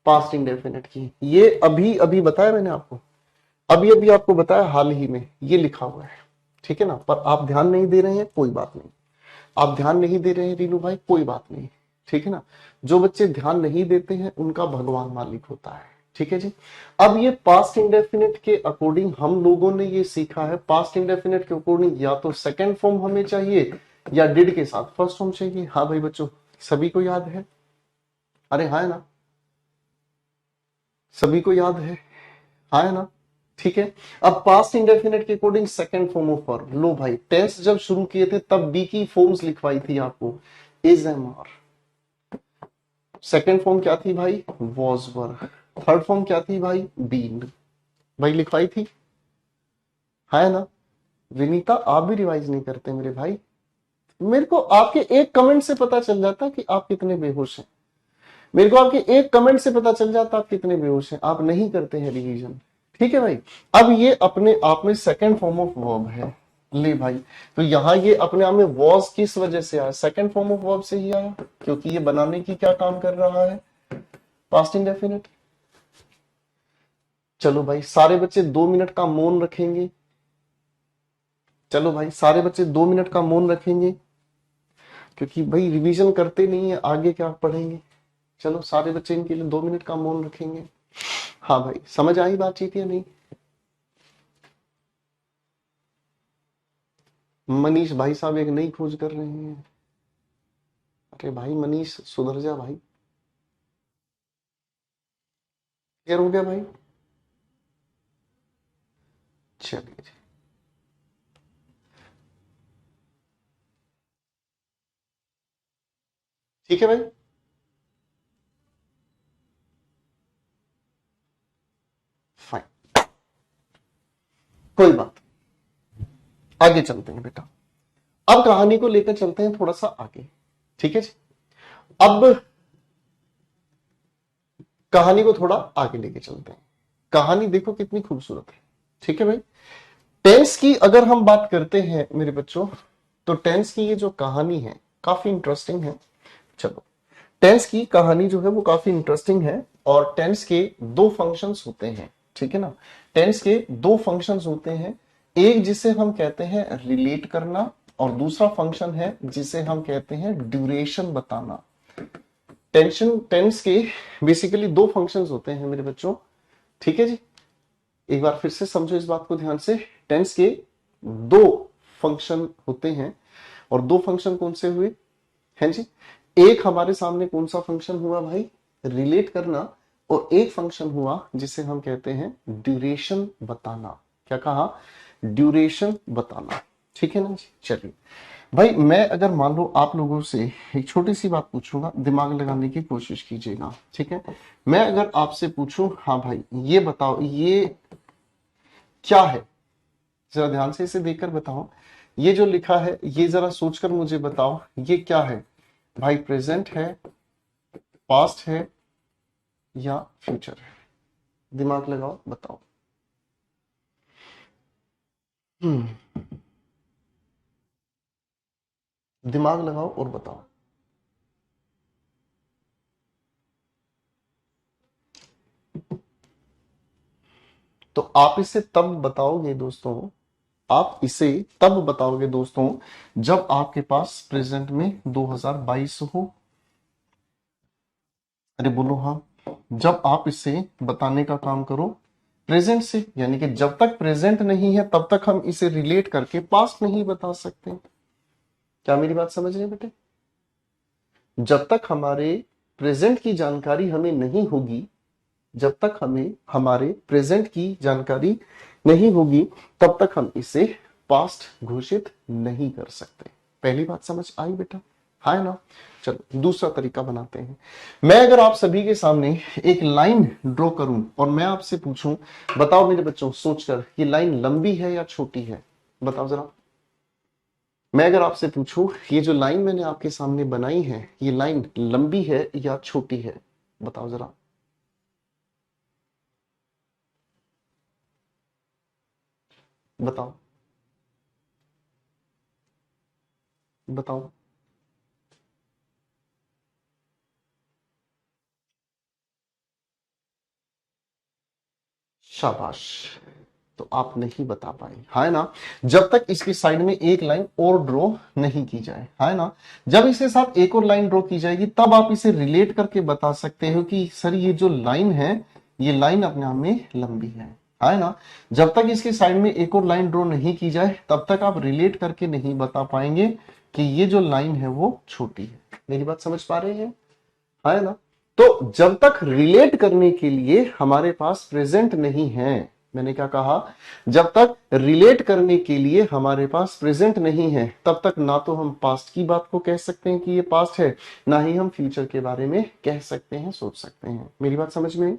पास्ट इंडेफिनिट की। ये अभी अभी बताया मैंने आपको, अभी अभी आपको बताया, हाल ही में ये लिखा हुआ है। ठीक है ना? पर आप ध्यान नहीं दे रहे हैं, कोई बात नहीं, आप ध्यान नहीं दे रहे हैं रीनू भाई, कोई बात नहीं। ठीक है ना? जो बच्चे ध्यान नहीं देते हैं उनका भगवान मालिक होता है। ठीक है जी? अब ये पास्ट इंडेफिनिट के अकॉर्डिंग हम लोगों ने ये सीखा है, पास्ट इंडेफिनिट के अकॉर्डिंग या तो सेकंड फॉर्म हमें चाहिए, या डिड के साथ फर्स्ट फॉर्म चाहिए। हाँ भाई बच्चों, सभी को याद है? अरे हाँ है ना? सभी को याद है? हाँ है ना? ठीक है, अब पास्ट इंडेफिनिट के according second form of verb, लो भाई, टेंस जब शुरू किए थे तब बी की फॉर्म्स लिखवाई थी आपको, is am are. Second form क्या थी भाई? Was were. थर्ड फॉर्म क्या थी भाई? बीन। भाई लिखवाई थी, है ना? विनीता, आप भी रिवाइज नहीं करते मेरे भाई, मेरे को आपके एक कमेंट से पता चल जाता कि आप कितने बेहोश हैं, मेरे को आपके एक कमेंट से पता चल जाता आप कितने बेहोश हैं, आप नहीं करते हैं रिवीजन। ठीक है भाई? अब ये अपने आप में सेकंड फॉर्म ऑफ वर्ब है, ले भाई, तो यहां ये अपने आप में वॉज किस वजह से आया? सेकंड फॉर्म ऑफ वर्ब से ही आया, क्योंकि ये बनाने की क्या काम कर रहा है? Past indefinite. चलो भाई, सारे बच्चे 2 मिनट का मौन रखेंगे। चलो भाई, सारे बच्चे 2 मिनट का मौन रखेंगे, क्योंकि भाई रिवीजन करते नहीं है, आगे क्या पढ़ेंगे। चलो सारे बच्चे इनके लिए 2 मिनट का मौन रखेंगे। हाँ भाई, समझ आई बातचीत या नहीं? मनीष भाई साहब एक नई खोज कर रहे हैं। अरे भाई मनीष, सुधर जा भाई, क्लियर हो गया भाई? चलिए जी, ठीक है भाई, फाइन, कोई बात, आगे चलते हैं बेटा। अब कहानी को लेकर चलते हैं थोड़ा सा आगे। ठीक है जी? अब कहानी को थोड़ा आगे लेके चलते हैं। कहानी देखो कितनी खूबसूरत है। ठीक है भाई? टेंस की अगर हम बात करते हैं मेरे बच्चों, तो टेंस की ये जो कहानी है काफी इंटरेस्टिंग है। चलो, टेंस की कहानी जो है वो काफी इंटरेस्टिंग है, और टेंस के 2 फंक्शंस होते हैं। ठीक है ना? टेंस के 2 फंक्शंस होते हैं, एक जिसे हम कहते हैं रिलेट करना, और दूसरा फंक्शन है जिसे हम कहते हैं ड्यूरेशन बताना। टेंस के बेसिकली दो फंक्शंस होते हैं मेरे बच्चों, ठीक है जी। एक बार फिर से समझो इस बात को ध्यान से। टेंस के दो फंक्शन होते हैं, और दो फंक्शन कौन से हुए हैं जी? एक हमारे सामने कौन सा फंक्शन हुआ भाई? रिलेट करना। और एक फंक्शन हुआ जिसे हम कहते हैं ड्यूरेशन बताना। क्या कहा? ड्यूरेशन बताना, ठीक है ना जी। चलिए भाई, मैं अगर मान लो आप लोगों से एक छोटी सी बात पूछूंगा, दिमाग लगाने की कोशिश कीजिएगा, ठीक है। मैं अगर आपसे पूछूं, हाँ भाई ये बताओ ये क्या है, जरा ध्यान से इसे देखकर बताओ। ये जो लिखा है ये जरा सोचकर मुझे बताओ, ये क्या है भाई? प्रेजेंट है, पास्ट है, या फ्यूचर है? दिमाग लगाओ, बताओ। हम्म, दिमाग लगाओ और बताओ। तो आप इसे तब बताओगे दोस्तों, आप इसे तब बताओगे दोस्तों जब आपके पास प्रेजेंट में 2022 हो। अरे बोलो हाँ। जब आप इसे बताने का काम करो प्रेजेंट से, यानी कि जब तक प्रेजेंट नहीं है तब तक हम इसे रिलेट करके पास्ट नहीं बता सकते। क्या मेरी बात समझ रहे हैं बेटे? जब तक हमारे प्रेजेंट की जानकारी हमें नहीं होगी, जब तक हमें हमारे प्रेजेंट की जानकारी नहीं होगी, तब तक हम इसे पास्ट घोषित नहीं कर सकते। पहली बात समझ आई बेटा? है ना? चलो दूसरा तरीका बनाते हैं। मैं अगर आप सभी के सामने एक लाइन ड्रॉ करूं और मैं आपसे पूछूं, बताओ मेरे बच्चों सोचकर, ये लाइन लंबी है या छोटी है? बताओ जरा। मैं अगर आपसे पूछूं, ये जो लाइन मैंने आपके सामने बनाई है, ये लाइन लंबी है या छोटी है? बताओ जरा। बताओ बताओ। शाबाश। तो आप नहीं बता पाए, है ना? जब तक इसकी साइड में एक लाइन और ड्रॉ नहीं की जाए, है ना? जब इसके साथ एक और लाइन ड्रॉ की जाएगी तब आप इसे रिलेट करके बता सकते हो कि सर ये जो लाइन है, ये लाइन अपने आप में लंबी है ना? जब तक इसकी साइड में एक और लाइन ड्रॉ नहीं की जाए तब तक आप रिलेट करके नहीं बता पाएंगे कि ये जो लाइन है वो छोटी है। मेरी बात समझ पा रहे हैं, है ना? तो जब तक रिलेट करने के लिए हमारे पास प्रेजेंट नहीं है, मैंने क्या कहा? जब तक रिलेट करने के लिए हमारे पास प्रेजेंट नहीं है तब तक ना तो हम पास्ट की बात को कह सकते हैं कि ये पास्ट है, ना ही हम फ्यूचर के बारे में कह सकते हैं, सोच सकते हैं। मेरी बात समझ में आई?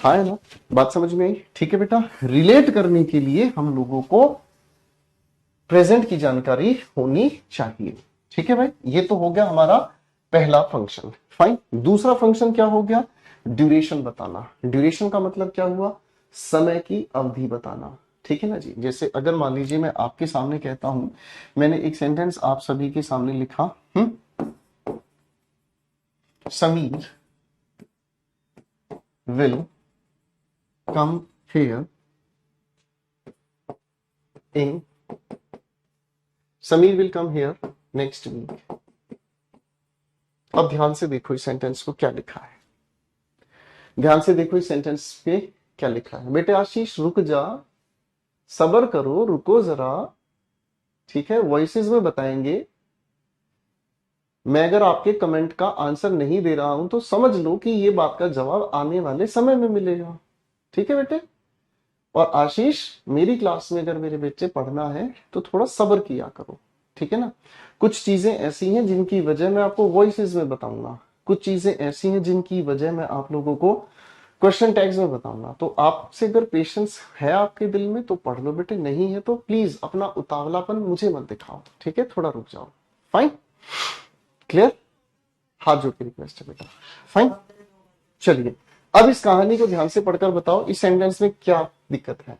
हाँ है ना? बात समझ में आई? ठीक है बेटा, रिलेट करने के लिए हम लोगों को प्रेजेंट की जानकारी होनी चाहिए। ठीक है भाई, ये तो हो गया हमारा पहला फंक्शन। फाइन। दूसरा फंक्शन क्या हो गया? ड्यूरेशन बताना। ड्यूरेशन का मतलब क्या हुआ? समय की अवधि बताना। ठीक है ना जी। जैसे अगर मान लीजिए मैं आपके सामने कहता हूं, मैंने एक सेंटेंस आप सभी के सामने लिखा, Sameer will come here in, Sameer will come here next week. अब ध्यान से देखो इस सेंटेंस को क्या लिखा है। ध्यान से देखो इस सेंटेंस पे क्या लिखा है। बेटे आशीष रुक जा, सबर करो, रुको जरा, ठीक है? वॉइसेस में बताएंगे। मैं अगर आपके कमेंट का आंसर नहीं दे रहा हूं तो समझ लो कि ये बात का जवाब आने वाले समय में मिलेगा। ठीक है बेटे? और आशीष, मेरी क्लास में अगर मेरे बच्चे पढ़ना है तो थोड़ा सब्र किया करो, ठीक है ना? कुछ चीजें ऐसी हैं जिनकी वजह मैं आपको वॉइसेस में बताऊंगा, कुछ चीजें ऐसी हैं जिनकी वजह मैं आप लोगों को क्वेश्चन टैग्स में बताऊंगा। तो आपसे अगर पेशेंस है आपके दिल में तो पढ़ लो बेटे, नहीं है तो प्लीज अपना उतावलापन मुझे मत दिखाओ, ठीक है? थोड़ा रुक जाओ। फाइन? क्लियर? हाथ जोड़ के रिक्वेस्ट है बेटा। फाइन। चलिए अब इस कहानी को ध्यान से पढ़कर बताओ इस सेंटेंस में क्या दिक्कत है।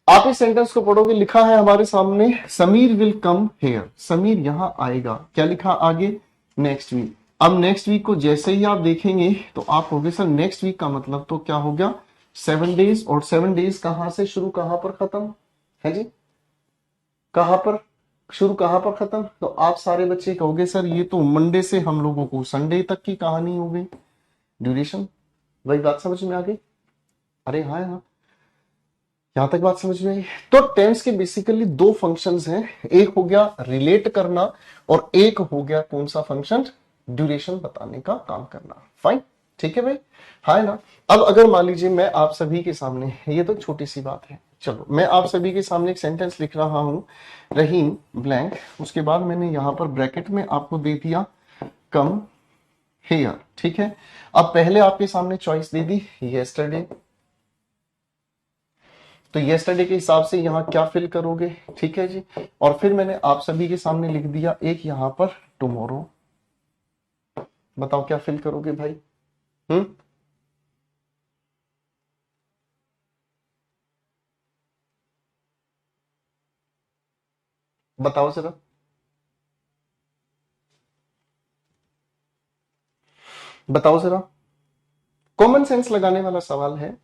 आप इस सेंटेंस को पढ़ोगे, लिखा है हमारे सामने Sameer will come here, Sameer यहां आएगा। क्या लिखा आगे? Next week. अब नेक्स्ट वीक को जैसे ही आप देखेंगे तो आप कहोगे सर नेक्स्ट वीक का मतलब तो क्या हो गया? 7 डेज, और 7 डेज कहां से शुरू कहां पर खत्म है जी, कहां पर शुरू कहां पर खत्म? तो आप सारे बच्चे कहोगे सर ये तो मंडे से हम लोगों को संडे तक की कहानी हो गई, ड्यूरेशन। वही बात समझ में आ गई? अरे हाँ हाँ, यहां तक बात समझ में आई। तो टेंस के बेसिकली दो फंक्शंस हैं, एक हो गया रिलेट करना और एक हो गया कौन सा फंक्शन, ड्यूरेशन बताने का काम करना। फाइन, ठीक है भाई, हाँ ना। अब अगर मान लीजिए मैं आप सभी के सामने, ये तो छोटी सी बात है, चलो मैं आप सभी के सामने एक सेंटेंस लिख रहा हूं, रहीम ब्लैंक, उसके बाद मैंने यहां पर ब्रैकेट में आपको दे दिया कम हेयर, ठीक है। अब पहले आपके सामने चॉइस दे दी यस्टरडे, तो यस्टरडे के हिसाब से यहां क्या फिल करोगे, ठीक है जी। और फिर मैंने आप सभी के सामने लिख दिया एक यहां पर टुमारो, बताओ क्या फिल करोगे भाई? हम्म, बताओ जरा, बताओ जरा, कॉमन सेंस लगाने वाला सवाल है,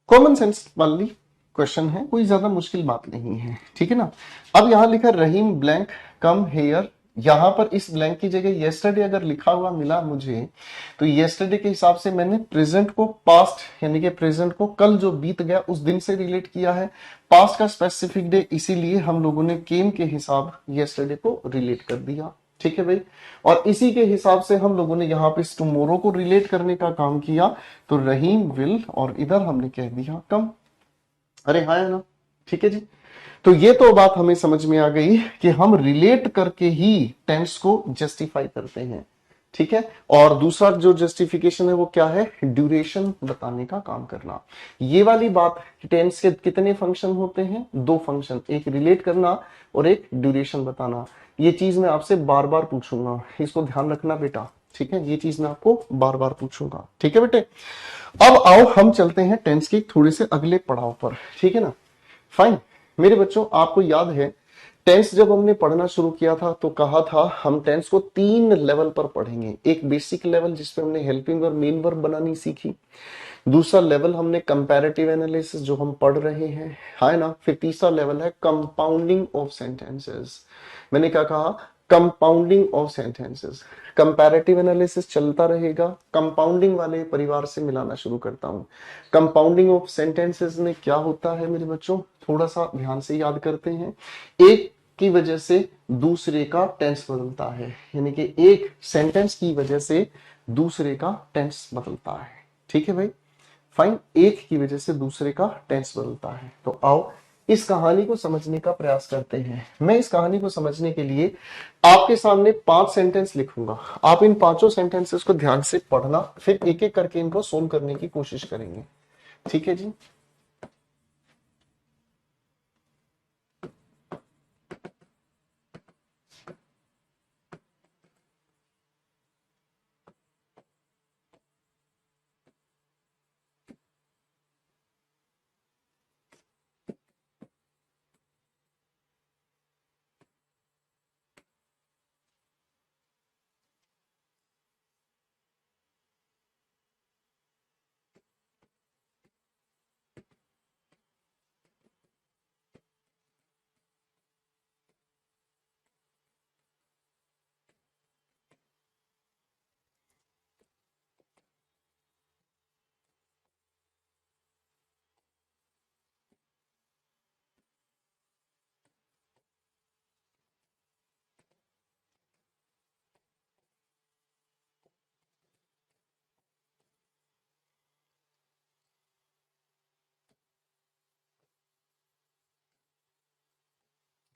कॉमन सेंस वाली क्वेश्चन है, कोई ज्यादा मुश्किल बात नहीं है, ठीक है ना। अब यहां लिखा रहीम ब्लैंक कम हेयर, यहां पर इस ब्लैंक की जगह यस्टरडे अगर लिखा हुआ मिला मुझे, तो यस्टरडे के हिसाब से मैंने प्रेजेंट को पास्ट यानी कि प्रेजेंट को कल जो बीत गया उस दिन से रिलेट किया है, पास्ट का स्पेसिफिक डे, इसीलिए हम लोगों ने केम के हिसाब यस्टरडे को रिलेट कर दिया, ठीक है भाई। और इसी के हिसाब से हम लोगों ने यहाँ पे टुमारो को रिलेट करने का काम किया, तो रहीम विल, और इधर हमने कह दिया कम। अरे हाँ है ना, ठीक है जी। तो ये तो बात हमें समझ में आ गई कि हम रिलेट करके ही टेंस को जस्टिफाई करते हैं, ठीक है। और दूसरा जो जस्टिफिकेशन है वो क्या है, ड्यूरेशन बताने का काम करना। ये वाली बात, टेंस के कितने फंक्शन होते हैं, दो फंक्शन, एक रिलेट करना और एक ड्यूरेशन बताना। ये चीज मैं आपसे बार बार पूछूंगा, इसको ध्यान रखना बेटा, ठीक है। ये चीज मैं आपको बार बार पूछूंगा, ठीक है बेटे। अब आओ हम चलते हैं टेंस के थोड़े से अगले पड़ाव पर, ठीक है ना। फाइन, मेरे बच्चों आपको याद है टेंस जब हमने पढ़ना शुरू किया था तो कहा था हम टेंस को 3 लेवल पर पढ़ेंगे। एक बेसिक लेवल जिसपे हमने हेल्पिंग और मेन वर्ब बनानी सीखी, दूसरा लेवल हमने कंपैरेटिव एनालिसिस जो हम पढ़ रहे हैं, है ना। फिर तीसरा लेवल है कंपाउंडिंग ऑफ सेंटेंसेस। मैंने क्या कहा, compounding of sentences. Comparative analysis चलता रहेगा, कंपाउंडिंग वाले परिवार से मिलाना शुरू करता हूं। कंपाउंडिंग ऑफ सेंटेंसेस में क्या होता है मेरे बच्चों, थोड़ा सा ध्यान से याद करते हैं। एक की वजह से दूसरे का टेंस बदलता है, यानी कि एक सेंटेंस की वजह से दूसरे का टेंस बदलता है, ठीक है भाई। फाइन, एक की वजह से दूसरे का टेंस बदलता है। तो आओ इस कहानी को समझने का प्रयास करते हैं। मैं इस कहानी को समझने के लिए आपके सामने 5 सेंटेंस लिखूंगा, आप इन पांचों सेंटेंसेस को ध्यान से पढ़ना, फिर एक एक करके इनको सोल्व करने की कोशिश करेंगे, ठीक है जी।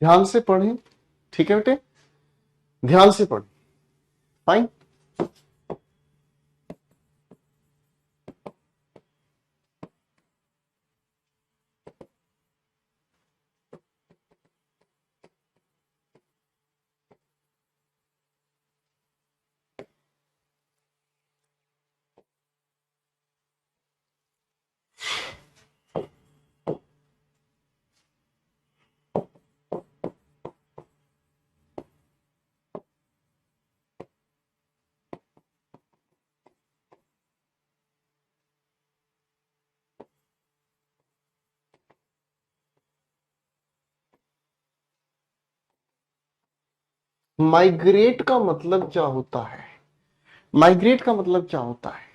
ध्यान से पढ़ें, ठीक है बेटे, ध्यान से पढ़ें। फाइन, माइग्रेट का मतलब क्या होता है? माइग्रेट का मतलब क्या होता है?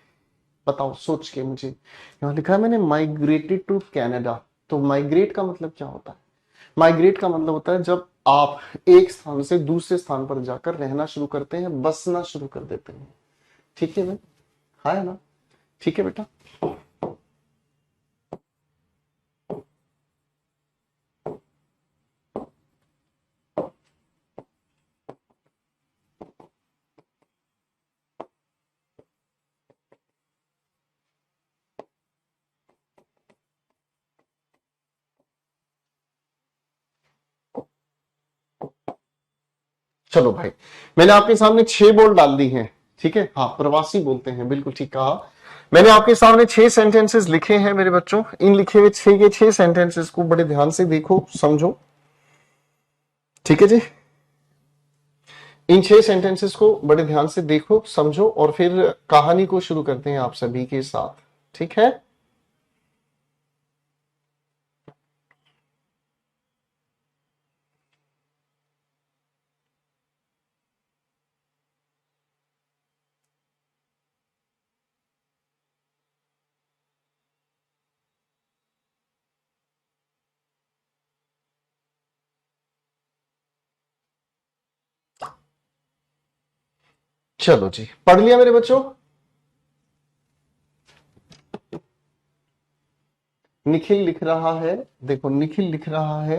बताओ सोच के मुझे। यहां लिखा है मैंने, माइग्रेटेड टू कनाडा। तो माइग्रेट का मतलब क्या होता है? माइग्रेट का मतलब होता है जब आप एक स्थान से दूसरे स्थान पर जाकर रहना शुरू करते हैं, बसना शुरू कर देते हैं। ठीक है भाई, हाँ है ना? ठीक है बेटा। चलो भाई, मैंने आपके सामने 6 बोल डाल दी हैं। ठीक है, हाँ प्रवासी बोलते हैं, बिल्कुल ठीक कहा। मैंने आपके सामने 6 सेंटेंसेस लिखे हैं मेरे बच्चों। इन लिखे हुए 6 के 6 सेंटेंसेस को बड़े ध्यान से देखो, समझो। ठीक है जी, इन 6 सेंटेंसेस को बड़े ध्यान से देखो, समझो, और फिर कहानी को शुरू करते हैं आप सभी के साथ। ठीक है, चलो जी, पढ़ लिया मेरे बच्चों? निखिल लिख रहा है, देखो निखिल लिख रहा है,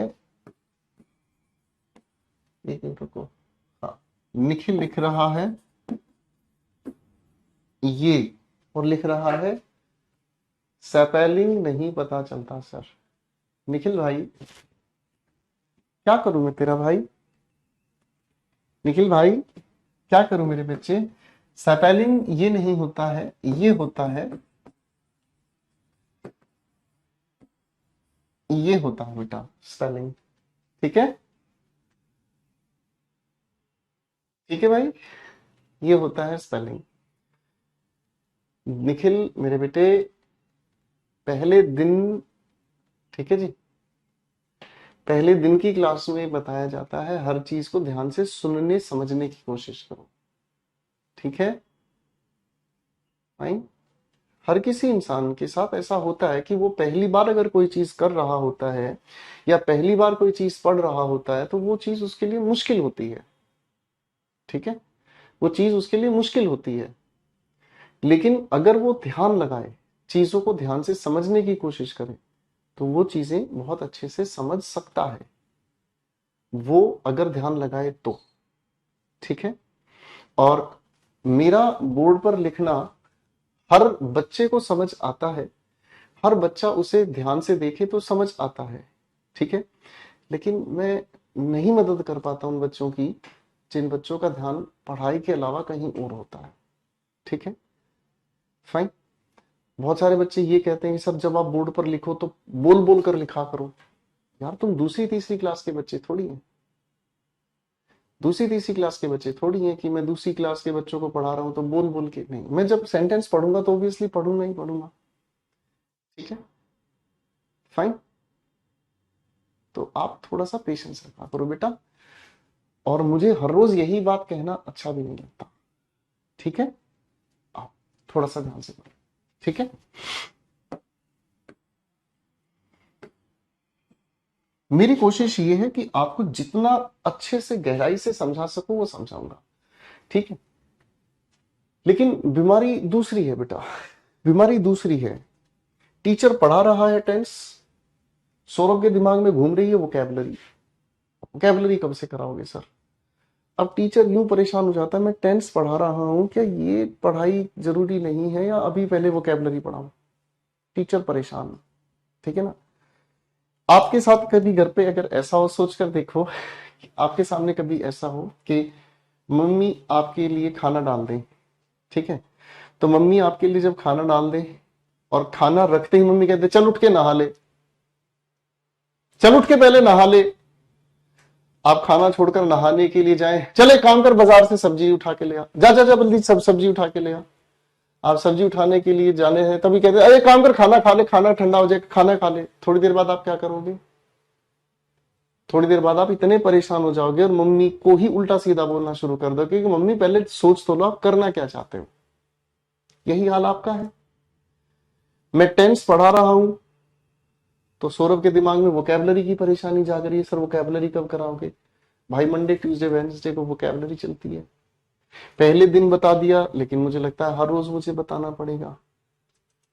एक मिनट रुको। हाँ, निखिल लिख रहा है ये, और लिख रहा है स्पेलिंग नहीं पता चलता सर। निखिल भाई, क्या करूं मैं तेरा भाई? निखिल भाई, क्या करूं मेरे बच्चे? स्पेलिंग ये नहीं होता है, ये होता है, ये होता है बेटा स्पेलिंग। ठीक है, ठीक है भाई, ये होता है स्पेलिंग। निखिल मेरे बेटे, पहले दिन, ठीक है जी, पहले दिन की क्लास में बताया जाता है हर चीज को ध्यान से सुनने समझने की कोशिश करो। ठीक है भाई, हर किसी इंसान के साथ ऐसा होता है कि वो पहली बार अगर कोई चीज कर रहा होता है या पहली बार कोई चीज पढ़ रहा होता है तो वो चीज उसके लिए मुश्किल होती है। ठीक है, वो चीज उसके लिए मुश्किल होती है, लेकिन अगर वो ध्यान लगाए, चीजों को ध्यान से समझने की कोशिश करे, तो वो चीजें बहुत अच्छे से समझ सकता है, वो अगर ध्यान लगाए तो। ठीक है, और मेरा बोर्ड पर लिखना हर बच्चे को समझ आता है, हर बच्चा उसे ध्यान से देखे तो समझ आता है। ठीक है, लेकिन मैं नहीं मदद कर पाता उन बच्चों की जिन बच्चों का ध्यान पढ़ाई के अलावा कहीं और होता है। ठीक है, फाइन। बहुत सारे बच्चे ये कहते हैं कि सर जब आप बोर्ड पर लिखो तो बोल बोल कर लिखा करो। यार तुम दूसरी तीसरी क्लास के बच्चे थोड़ी हैं, दूसरी तीसरी क्लास के बच्चे थोड़ी हैं कि मैं दूसरी क्लास के बच्चों को पढ़ा रहा हूं तो बोल बोल के नहीं। मैं जब सेंटेंस पढ़ूंगा तो ऑब्वियसली पढ़ूंगा ही पढ़ूंगा। ठीक है, फाइन। तो आप थोड़ा सा पेशेंस रखा करो बेटा, और मुझे हर रोज यही बात कहना अच्छा भी नहीं लगता। ठीक है, आप थोड़ा सा ध्यान से पढ़ो। ठीक है, मेरी कोशिश ये है कि आपको जितना अच्छे से गहराई से समझा सकूं वो समझाऊंगा। ठीक है, लेकिन बीमारी दूसरी है बेटा, बीमारी दूसरी है। टीचर पढ़ा रहा है टेंस, सौरभ के दिमाग में घूम रही है वोकैबलरी। वोकैबलरी कब से कराओगे सर? अब टीचर यूं परेशान हो जाता है, मैं टेंस पढ़ा रहा हूं, क्या ये पढ़ाई जरूरी नहीं है या अभी पहले वोकैबलरी पढ़ाऊं? टीचर परेशान। ठीक है ना? आपके साथ कभी घर पे अगर ऐसा हो, सोचकर देखो कि आपके सामने कभी ऐसा हो कि मम्मी आपके लिए खाना डाल दें। ठीक है, तो मम्मी आपके लिए जब खाना डाल दे और खाना रखते ही मम्मी कहते चल उठ के नहा ले, चल उठ के पहले नहा ले। आप खाना छोड़कर नहाने के लिए जाएं, चले काम कर बाजार से सब्जी उठा के ले आ, जा जा जा बल्दी सब सब्जी उठा के ले आ। आप सब्जी उठाने के लिए जाने हैं, तभी कहते हैं अरे काम कर, खाना खा ले, खाना ठंडा हो जाए, खाना खा ले। थोड़ी देर बाद आप क्या करोगे? थोड़ी देर बाद आप इतने परेशान हो जाओगे और मम्मी को ही उल्टा सीधा बोलना शुरू कर दो, क्योंकि मम्मी पहले सोच तो लो आप करना क्या चाहते हो। यही हाल आपका है। मैं टेंस पढ़ा रहा हूं तो सौरभ के दिमाग में वोकैबुलरी की परेशानी जाग रही है, सर वोकैबुलरी कब कराओगे? भाई मंडे ट्यूसडे वेडनेसडे को वोकैबुलरी चलती है। पहले दिन बता दिया, लेकिन मुझे लगता है हर रोज मुझे बताना पड़ेगा।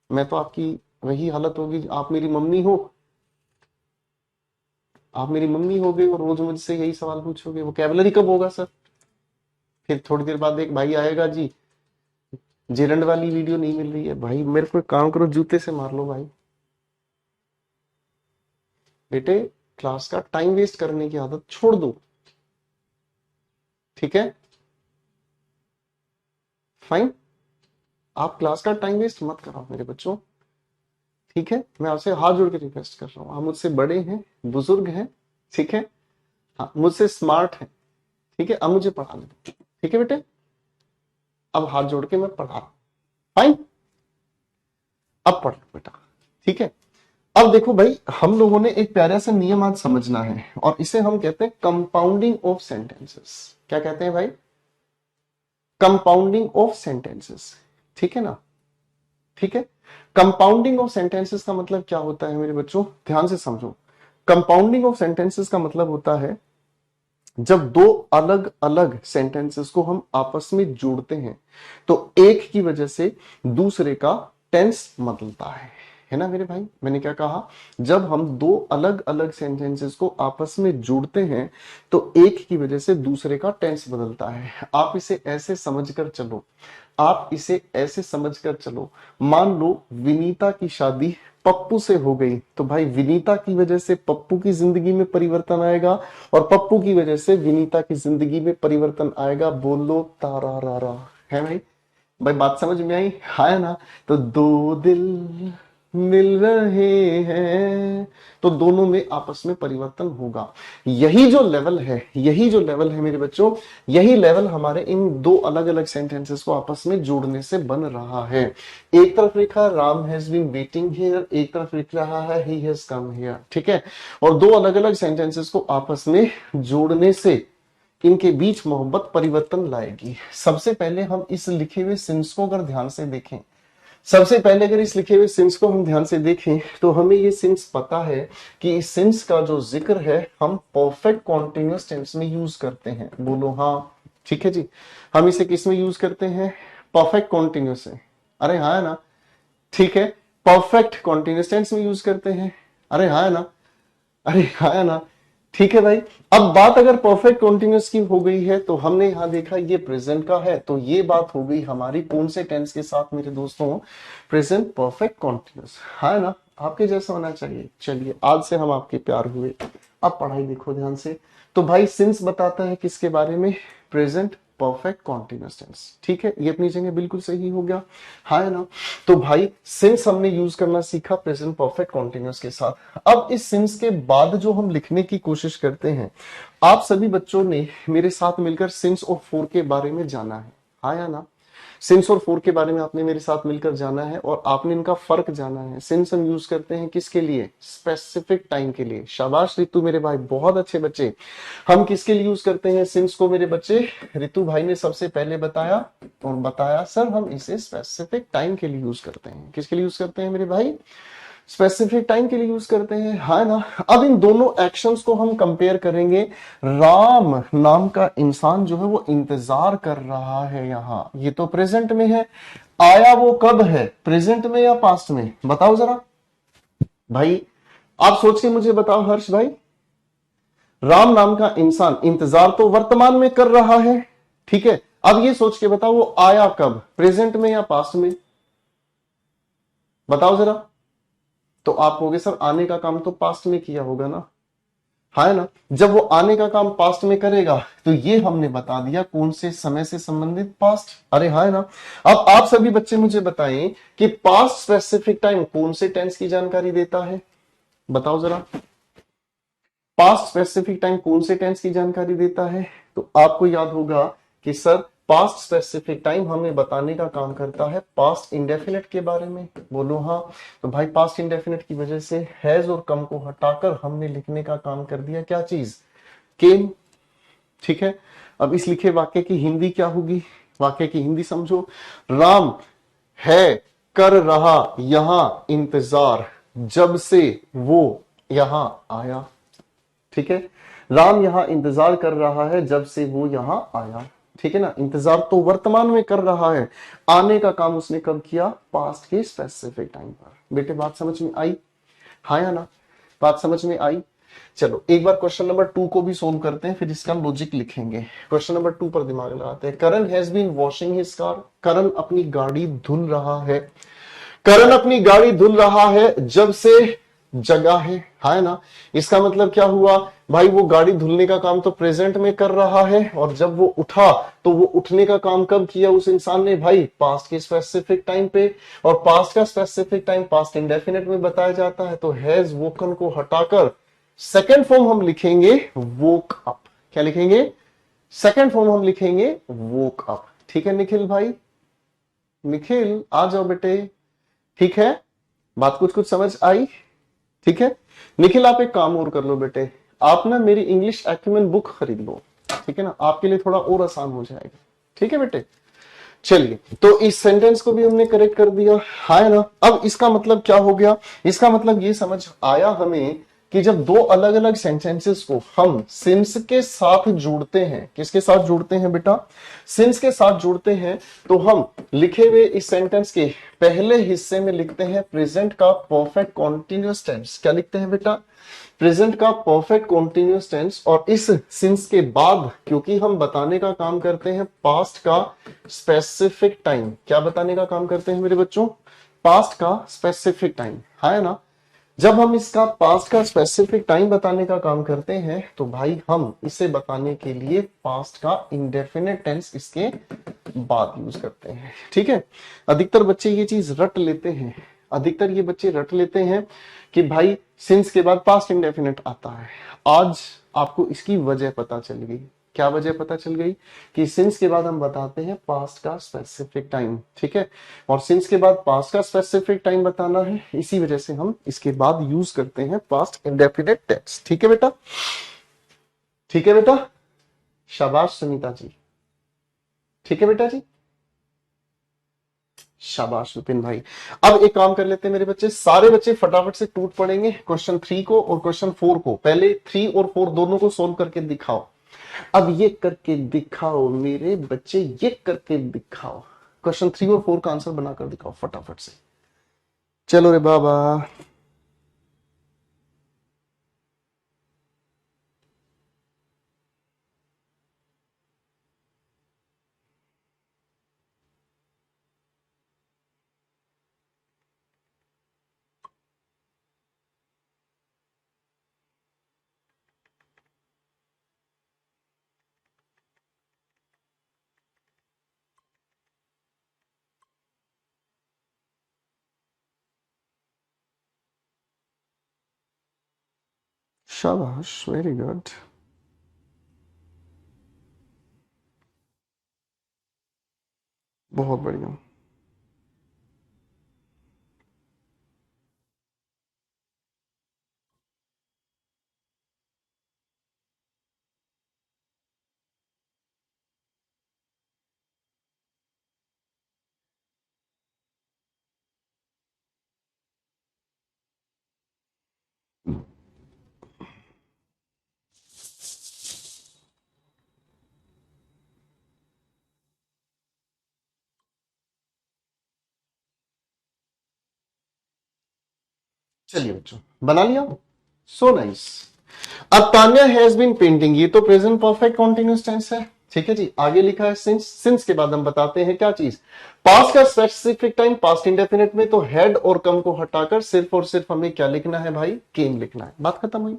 मैं तो आपकी वही हालत होगी, आप मेरी मम्मी हो, आप मेरी मम्मी हो गई और रोज मुझसे यही सवाल पूछोगे वोकैबुलरी कब होगा सर। फिर थोड़ी देर बाद एक भाई आएगा, जी जेरंड वाली वीडियो नहीं मिल रही है। भाई मेरे को एक काम करो, जूते से मार लो भाई। बेटे क्लास का टाइम वेस्ट करने की आदत छोड़ दो, ठीक है? फाइन, आप क्लास का टाइम वेस्ट मत कराओ मेरे बच्चों, ठीक है? मैं आपसे हाथ जोड़ के रिक्वेस्ट कर रहा हूं, आप मुझसे बड़े हैं, बुजुर्ग हैं, ठीक है? हाँ, मुझसे स्मार्ट है, ठीक है? अब मुझे पढ़ा दो, ठीक है बेटे? अब हाथ जोड़ के मैं पढ़ा रहा हूं, फाइन? अब पढ़ लो बेटा, ठीक है? अब देखो भाई, हम लोगों ने एक प्यारा सा नियम आज समझना है और इसे हम कहते हैं कंपाउंडिंग ऑफ सेंटेंसेस। क्या कहते हैं भाई? कंपाउंडिंग ऑफ सेंटेंसेस, ठीक है ना? ठीक है। कंपाउंडिंग ऑफ सेंटेंसेस का मतलब क्या होता है मेरे बच्चों, ध्यान से समझो। कंपाउंडिंग ऑफ सेंटेंसेस का मतलब होता है जब दो अलग अलग सेंटेंसेस को हम आपस में जोड़ते हैं तो एक की वजह से दूसरे का टेंस बदलता है ना मेरे भाई? मैंने क्या कहा? जब हम दो अलग अलग सेंटेंसेस को आपस में जोड़ते हैं तो एक की वजह से दूसरे का टेंस बदलता है। आप इसे ऐसे समझकर चलो, आप इसे ऐसे समझकर चलो, मान लो विनीता की शादी पप्पू से हो गई तो भाई विनीता की वजह से पप्पू की जिंदगी में परिवर्तन आएगा और पप्पू की वजह से विनीता की जिंदगी में परिवर्तन आएगा। बोलो तारा रारा, है भाई? भाई बात समझ में आई? है ना? तो दो दिल मिल रहे हैं तो दोनों में आपस में परिवर्तन होगा। यही जो लेवल है, यही जो लेवल है मेरे बच्चों, यही लेवल हमारे इन दो अलग अलग सेंटेंसेस को आपस में जोड़ने से बन रहा है। एक तरफ लिखा Ram has been waiting here, एक तरफ लिख रहा है ही हैज कम हियर, ठीक है? और दो अलग अलग सेंटेंसेस को आपस में जोड़ने से इनके बीच मोहब्बत परिवर्तन लाएगी। सबसे पहले हम इस लिखे हुए सिंस को अगर ध्यान से देखें, सबसे पहले अगर इस लिखे हुए सिंस को हम ध्यान से देखें तो हमें ये सिंस पता है कि इस सिंस का जो जिक्र है हम परफेक्ट कॉन्टिन्यूअस टेंस में यूज करते हैं। बोलो हाँ, ठीक है जी। हम इसे किस में यूज करते हैं? परफेक्ट कॉन्टिन्यूअस में। अरे हाँ है ना? ठीक है, परफेक्ट कॉन्टिन्यूअस टेंस में यूज करते हैं। अरे हाँ है ना? अरे हाँ है ना? ठीक है भाई। अब बात अगर परफेक्ट कॉन्टिन्यूअस की हो गई है तो हमने यहां देखा ये प्रेजेंट का है, तो ये बात हो गई हमारी कौन से टेंस के साथ मेरे दोस्तों? प्रेजेंट परफेक्ट कॉन्टिन्यूअस, है ना? आपके जैसा होना चाहिए। चलिए आज से हम आपके प्यार हुए। अब पढ़ाई देखो ध्यान से। तो भाई सिंस बताता है किसके बारे में? प्रेजेंट परफेक्ट कॉन्टिन्यूअस टेंस, ठीक है? ये अपनी जगह बिल्कुल सही हो गया, है ना? तो भाई सिंस हमने यूज करना सीखा प्रेजेंट परफेक्ट कॉन्टिन्यूअस के साथ। अब इस सिंस के बाद जो हम लिखने की कोशिश करते हैं, आप सभी बच्चों ने मेरे साथ मिलकर सिंस और फोर के बारे में जाना है, हाँ या ना? सिंस और फोर के बारे में आपने मेरे साथ मिलकर जाना है और आपने इनका फर्क जाना है। सिंस हम यूज करते हैं किसके लिए? स्पेसिफिक टाइम के लिए। शाबाश रितु मेरे भाई, बहुत अच्छे बच्चे। हम किसके लिए यूज करते हैं सिंस को मेरे बच्चे? रितु भाई ने सबसे पहले बताया और बताया सर हम इसे स्पेसिफिक टाइम के लिए यूज करते हैं। किसके लिए यूज करते हैं मेरे भाई? स्पेसिफिक टाइम के लिए यूज करते हैं, है ना? अब इन दोनों एक्शंस को हम कंपेयर करेंगे। राम नाम का इंसान जो है वो इंतजार कर रहा है, यहां ये तो प्रेजेंट में है। आया वो कब है, प्रेजेंट में या पास्ट में? बताओ जरा भाई, आप सोच के मुझे बताओ हर्ष भाई। राम नाम का इंसान इंतजार तो वर्तमान में कर रहा है, ठीक है? अब ये सोच के बताओ वो आया कब, प्रेजेंट में या पास्ट में? बताओ जरा। तो आप कहोगे सर आने का काम तो पास्ट में किया होगा ना, है ना? जब वो आने का काम पास्ट में करेगा तो ये हमने बता दिया कौन से समय से संबंधित? पास्ट। अरे हाँ है ना? अब आप सभी बच्चे मुझे बताएं कि पास्ट स्पेसिफिक टाइम कौन से टेंस की जानकारी देता है? बताओ जरा। पास्ट स्पेसिफिक टाइम कौन से टेंस की जानकारी देता है? तो आपको याद होगा कि सर पास्ट स्पेसिफिक टाइम हमें बताने का काम करता है पास्ट इंडेफिनिट के बारे में। बोलो हाँ। तो भाई पास्ट इंडेफिनिट की वजह से हैज और कम को हटाकर हमने लिखने का काम कर दिया क्या चीज, केम। ठीक है, अब इस लिखे वाक्य की हिंदी क्या होगी, वाक्य की हिंदी समझो। राम है कर रहा यहां इंतजार जब से वो यहां आया। ठीक है, राम यहां इंतजार कर रहा है जब से वो यहां आया। ठीक है ना, इंतजार तो वर्तमान में कर रहा है, आने का काम उसने कब किया, पास्ट के स्पेसिफिक टाइम पर। बेटे बात समझ में आई, हाँ या ना, बात समझ में आई। चलो एक बार क्वेश्चन नंबर 2 को भी सोल्व करते हैं, फिर इसका लॉजिक लिखेंगे। क्वेश्चन नंबर 2 पर दिमाग लगाते हैं। Karan has been washing his car, Karan अपनी गाड़ी धुल रहा है, करण अपनी गाड़ी धुल रहा है जब से जगा है ना। इसका मतलब क्या हुआ भाई, वो गाड़ी धुलने का काम तो प्रेजेंट में कर रहा है, और जब वो उठा तो वो उठने का काम कब किया उस इंसान ने, भाई पास्ट के स्पेसिफिक टाइम पे। और पास्ट का स्पेसिफिक टाइम पास्ट इंडेफिनिट में बताया जाता है, तो हैज वोकन को हटाकर सेकेंड फॉर्म हम लिखेंगे वोक अप। क्या लिखेंगे, सेकेंड फॉर्म हम लिखेंगे वोक अप। ठीक है निखिल भाई, निखिल आ जाओ बेटे। ठीक है, बात कुछ कुछ समझ आई। ठीक है निखिल, आप एक काम और कर लो बेटे, आप ना मेरी इंग्लिश एक्यूमेन बुक खरीद लो। ठीक है ना, आपके लिए थोड़ा और आसान हो जाएगा। ठीक है बेटे, चलिए तो इस सेंटेंस को भी हमने करेक्ट कर दिया, है ना। अब इसका मतलब क्या हो गया, इसका मतलब ये समझ आया हमें कि जब दो अलग अलग सेंटेंसेस को हम सिंस के साथ जोड़ते हैं, किसके साथ जोड़ते हैं बेटा, सिंस के साथ जोड़ते हैं, तो हम लिखे हुए इस सेंटेंस के पहले हिस्से में लिखते हैं प्रेजेंट का परफेक्ट कॉन्टिन्यूअस टेंस। क्या लिखते हैं बेटा, प्रेजेंट का परफेक्ट कॉन्टिन्यूअस टेंस। और इस सिंस के बाद क्योंकि हम बताने का काम करते हैं पास्ट का स्पेसिफिक टाइम, क्या बताने का काम करते हैं मेरे बच्चों, पास्ट का स्पेसिफिक टाइम, है ना। जब हम इसका पास्ट का स्पेसिफिक टाइम बताने का काम करते हैं, तो भाई हम इसे बताने के लिए पास्ट का इंडेफिनिट टेंस इसके बाद यूज करते हैं। ठीक है, अधिकतर बच्चे ये चीज रट लेते हैं, अधिकतर ये बच्चे रट लेते हैं कि भाई सिंस के बाद पास्ट इंडेफिनिट आता है। आज आपको इसकी वजह पता चल गई। क्या वजह पता चल गई, कि सिंस के बाद हम बताते हैं पास्ट का स्पेसिफिक टाइम। ठीक है, और सिंस के बाद पास्ट का स्पेसिफिक टाइम बताना है, इसी वजह से हम इसके बाद यूज करते हैं पास्ट इंडेफिनिट टेंस। ठीक है बेटा, ठीक है बेटा, शाबाश सुनीता जी। ठीक है बेटा जी, शाबाश विपिन भाई। अब एक काम कर लेते हैं मेरे बच्चे, सारे बच्चे फटाफट से टूट पड़ेंगे क्वेश्चन 3 को और क्वेश्चन 4 को। पहले 3 और 4 दोनों को सोल्व करके दिखाओ। अब ये करके दिखाओ मेरे बच्चे, ये करके दिखाओ, क्वेश्चन 3 और 4 का आंसर बनाकर दिखाओ फटाफट से। चलो रे बाबा, शाबाश, वेरी गुड। बहुत बढ़िया। चलिए बच्चों, बना लिया, सो नाइस। अब तान्या हैज बीन पेंटिंग, ये तो प्रेजेंट परफेक्ट कॉन्टिन्यूस टेंस है। ठीक है जी, आगे लिखा है सिंस, सिंस के बाद हम बताते हैं क्या चीज, पास्ट का स्पेसिफिक टाइम पास्ट इंडेफिनिट में तो हैड और कम को हटाकर सिर्फ और सिर्फ हमें क्या लिखना है भाई, केम लिखना है। बात खत्म हुई।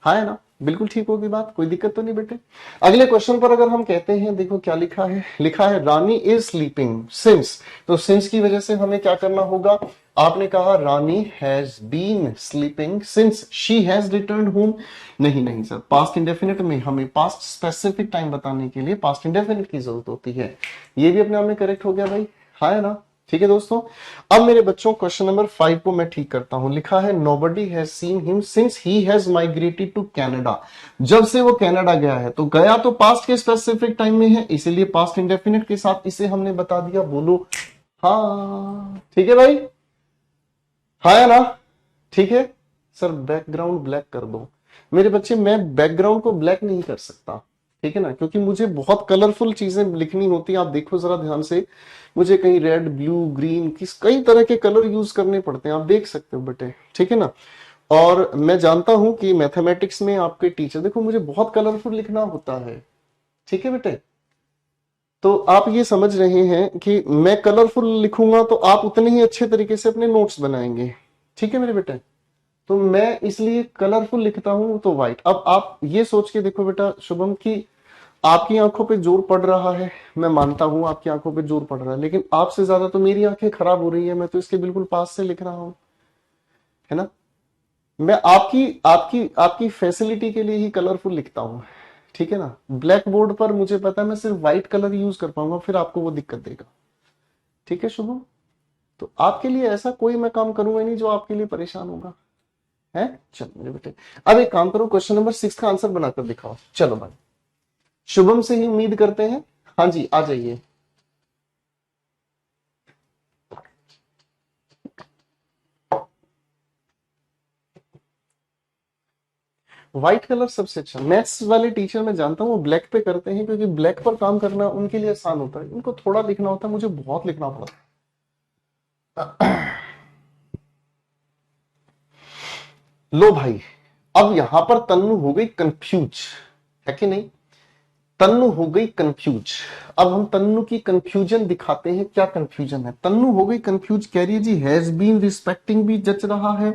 हाँ है ना, बिल्कुल ठीक होगी बात, कोई दिक्कत तो नहीं बेटे। अगले क्वेश्चन पर अगर हम कहते हैं, देखो क्या लिखा है, लिखा है रानी इज स्लीपिंग सिंस, तो सिंस की वजह से हमें क्या करना होगा, आपने कहा Rani has been sleeping since she has return home. नहीं नहीं सर, पास्ट इंडेफिनिट में हमें पास्ट स्पेसिफिक टाइम बताने के लिए पास्ट इंडेफिनिट की जरूरत होती है। ये भी अपने आप में करेक्ट हो गया भाई, हाँ है ना, ठीक है दोस्तों। अब मेरे बच्चों क्वेश्चन नंबर 5 को मैं ठीक करता हूं। लिखा है nobody has seen him since he has migrated to Canada. जब से वो कनाडा गया है, तो गया तो पास्ट के स्पेसिफिक टाइम में है, इसीलिए पास्ट इंडेफिनिट के साथ इसे हमने बता दिया। बोलो हाँ, ठीक है भाई, हाँ है ना, ठीक है। सर बैकग्राउंड ब्लैक कर दो। मेरे बच्चे मैं बैकग्राउंड को ब्लैक नहीं कर सकता, ठीक है ना, क्योंकि मुझे बहुत कलरफुल चीजें लिखनी होती है। आप देखो जरा ध्यान से, मुझे कहीं रेड ब्लू ग्रीन किस कई तरह के कलर यूज करने पड़ते हैं, आप देख सकते हो बेटे, ठीक है ना। और मैं जानता हूं कि मैथमेटिक्स में आपके टीचर, देखो मुझे बहुत कलरफुल लिखना होता है, ठीक है बेटे। तो आप ये समझ रहे हैं कि मैं कलरफुल लिखूंगा तो आप उतने ही अच्छे तरीके से अपने नोट्स बनाएंगे, ठीक है मेरे बेटे। तो मैं इसलिए कलरफुल लिखता हूं तो व्हाइट। अब आप ये सोच के देखो बेटा शुभम की आपकी आंखों पे जोर पड़ रहा है, मैं मानता हूं आपकी आंखों पे जोर पड़ रहा है, लेकिन आपसे ज्यादा तो मेरी आंखें खराब हो रही है, मैं तो इसके बिल्कुल पास से लिख रहा हूं, है ना। मैं आपकी आपकी आपकी फैसिलिटी के लिए ही कलरफुल लिखता हूं, ठीक है ना। ब्लैक बोर्ड पर मुझे पता है मैं सिर्फ व्हाइट कलर यूज कर पाऊंगा, फिर आपको वो दिक्कत देगा, ठीक है शुभम। तो आपके लिए ऐसा कोई मैं काम करूंगा नहीं जो आपके लिए परेशान होगा, है। चलो मेरे बेटे, अब एक काम करो, क्वेश्चन नंबर 6 का आंसर बनाकर दिखाओ। चलो भाई, शुभम से ही उम्मीद करते हैं। हाँ जी, आ जाइए। व्हाइट कलर सबसे अच्छा, मैथ्स वाले टीचर मैं जानता हूँ वो ब्लैक पे करते हैं, क्योंकि ब्लैक पर काम करना उनके लिए आसान होता है। उनको थोड़ा लिखना होता है, मुझे बहुत लिखना पड़ता है। लो भाई, अब यहां पर तन्नु हो गई कंफ्यूज, है कि नहीं। तन्नु हो गई कंफ्यूज। अब हम तन्नु की कंफ्यूजन दिखाते हैं, क्या कंफ्यूजन है। तन्नु हो गई कंफ्यूज, कह रही है जी हैज बीन रिस्पेक्टिंग भी जच रहा है,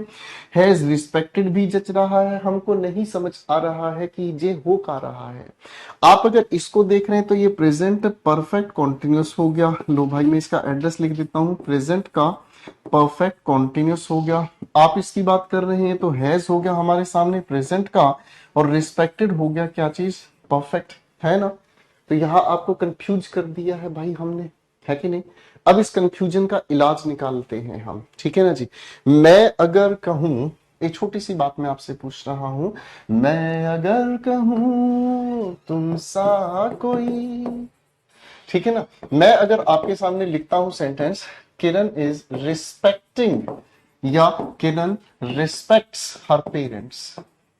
हैज रिस्पेक्टेड भी जच रहा है, हमको नहीं समझ आ रहा है कि ये हो का रहा है। आप अगर इसको देख रहे हैं तो ये प्रेजेंट परफेक्ट कॉन्टिन्यूस हो गया। लो भाई मैं इसका एड्रेस लिख देता हूं, प्रेजेंट का परफेक्ट कॉन्टिन्यूस हो गया। आप इसकी बात कर रहे हैं तो हैज हो गया हमारे सामने प्रेजेंट का, और रिस्पेक्टेड हो गया क्या चीज, परफेक्ट, है ना। तो यहां आपको कंफ्यूज कर दिया है भाई हमने, है कि नहीं। अब इस कंफ्यूजन का इलाज निकालते हैं हम, ठीक है ना जी। मैं अगर कहूं, एक छोटी सी बात मैं आपसे पूछ रहा हूं, मैं अगर कहूं तुम सा कोई, ठीक है ना। मैं अगर आपके सामने लिखता हूं सेंटेंस, किरण इज रिस्पेक्टिंग, या किरण रिस्पेक्ट्स हर पेरेंट्स,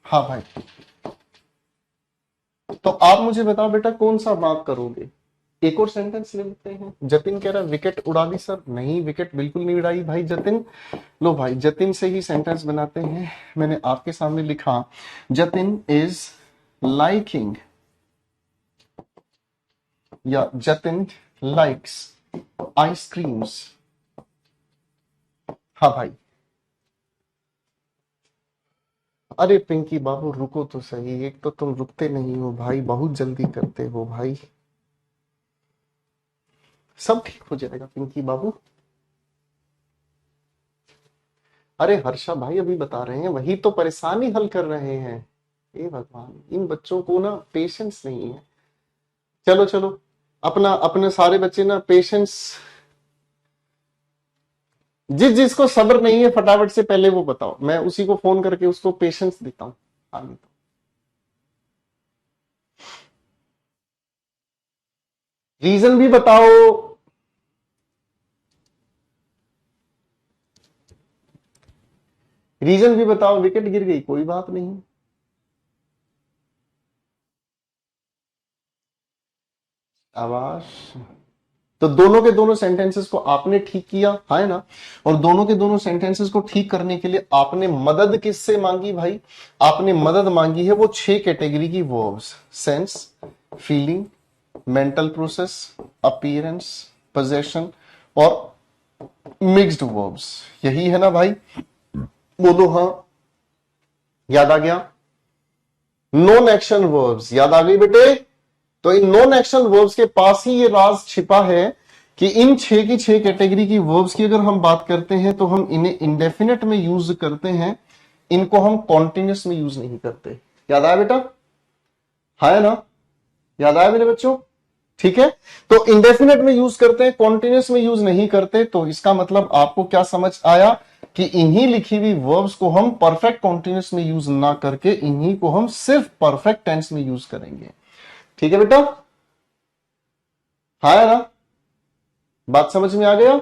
हाँ भाई, तो आप मुझे बताओ बेटा कौन सा बात करोगे। एक और सेंटेंस ले लेते हैं। जतिन कह रहा विकेट उड़ा दी सर, नहीं विकेट बिल्कुल नहीं उड़ाई भाई जतिन। लो भाई जतिन से ही सेंटेंस बनाते हैं। मैंने आपके सामने लिखा जतिन इज लाइकिंग, या जतिन लाइक्स आइसक्रीम्स, हाँ भाई। अरे पिंकी बाबू रुको तो सही, एक तो तुम रुकते नहीं हो भाई, बहुत जल्दी करते हो भाई। सब ठीक हो जाएगा पिंकी बाबू। अरे हर्षा भाई अभी बता रहे हैं, वही तो परेशानी हल कर रहे हैं। हे भगवान, इन बच्चों को ना पेशेंस नहीं है। चलो चलो, अपना अपने सारे बच्चे ना पेशेंस, जिस जिसको सब्र नहीं है फटाफट से पहले वो बताओ, मैं उसी को फोन करके उसको पेशेंस देता हूँ आगे। तो रीजन भी बताओ। रीजन भी बताओ, विकेट गिर गई कोई बात नहीं। आवाज, तो दोनों के दोनों सेंटेंसेस को आपने ठीक किया है ना। और दोनों के दोनों सेंटेंसेस को ठीक करने के लिए आपने मदद किससे मांगी भाई, आपने मदद मांगी है वो 6 कैटेगरी की verbs, sense, feeling, mental process, appearance, possession और मिक्स्ड वर्ब्स। यही है ना भाई, बोलो हाँ, याद आ गया। नॉन एक्शन वर्ब्स, याद आ गई बेटे? तो इन नॉन एक्शन वर्ब्स के पास ही ये राज छिपा है कि इन 6 की 6 कैटेगरी की वर्ब्स की अगर हम बात करते हैं तो हम इन्हें इंडेफिनेट में यूज करते हैं, इनको हम कॉन्टिन्यूस में यूज नहीं करते। याद आया बेटा? है ना? याद आया मेरे बच्चों? ठीक है, तो इंडेफिनेट में यूज करते हैं, कॉन्टिन्यूस में यूज नहीं करते। तो इसका मतलब आपको क्या समझ आया कि इन्हीं लिखी हुई वर्ब्स को हम परफेक्ट कॉन्टिन्यूस में यूज ना करके इन्हीं को हम सिर्फ परफेक्ट टेंस में यूज करेंगे। ठीक है बेटा? हाँ है ना? बात समझ में आ गया?